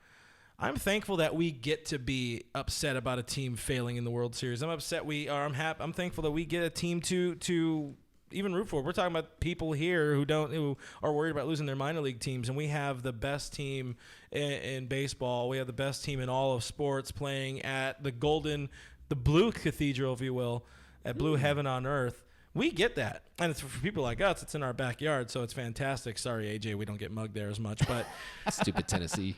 I'm thankful that we get to be upset about a team failing in the World Series. I'm thankful that we get a team to even root for. We're talking about people here who are worried about losing their minor league teams, and we have the best team in baseball. We have the best team in all of sports playing at the Blue Cathedral, if you will, at Blue Heaven on Earth. We get that. And it's for people like us, it's in our backyard, so it's fantastic. Sorry, AJ, we don't get mugged there as much. But Stupid Tennessee.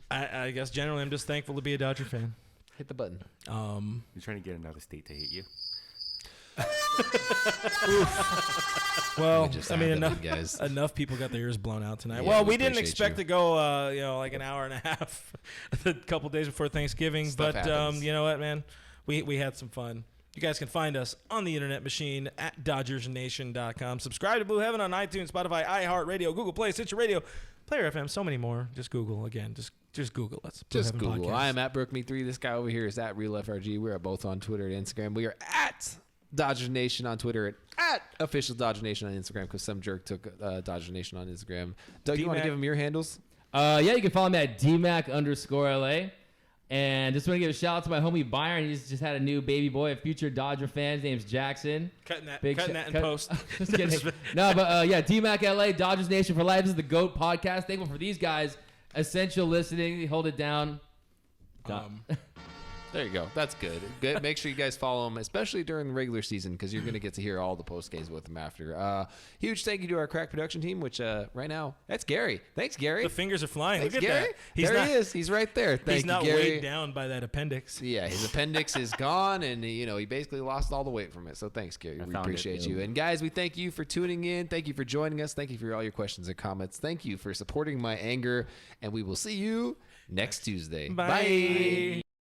I guess generally I'm just thankful to be a Dodger fan. Hit the button. You're trying to get another state to hate you. Well, just I mean, happened, guys. enough people got their ears blown out tonight. Yeah, well, we we didn't appreciate expect you. to go, like an hour and a half, a couple days before Thanksgiving. Stuff But happens. you know what, man? We had some fun. You guys can find us on the internet machine at DodgersNation.com. Subscribe to Blue Heaven on iTunes, Spotify, iHeartRadio, Google Play, Stitcher Radio, Player FM, so many more. Just Google again. Just Google us. Blue Just Heaven Google. Podcast. I am at BrookMe3. This guy over here is at RealFRG. We are both on Twitter and Instagram. We are at Dodger Nation on Twitter and at Official Dodger Nation on Instagram because some jerk took Dodger Nation on Instagram. Doug, you want to D-Mac. give him your handles? Yeah, you can follow me at DMAC_LA. And just want to give a shout out to my homie Byron. He's just had a new baby boy, a future Dodger fan. His name's Jackson. Cutting that Big in post. Just kidding. No, but yeah, DMAC LA, Dodgers Nation for Life. This is the GOAT podcast. Thankful for these guys. Essential listening. They hold it down. There you go. That's good. Good. Make sure you guys follow him, especially during the regular season, because you're going to get to hear all the post games with him after. Huge thank you to our crack production team, which right now, that's Gary. Thanks, Gary. The fingers are flying. Thanks, Look at Gary. that. He's there not, he is. He's right there. Thank He's you, not Gary. weighed down by that appendix. Yeah, his appendix is gone, and he basically lost all the weight from it. So thanks, Gary. We found appreciate it. you. And guys, we thank you for tuning in. Thank you for joining us. Thank you for all your questions and comments. Thank you for supporting my anger, and we will see you next Tuesday. Bye.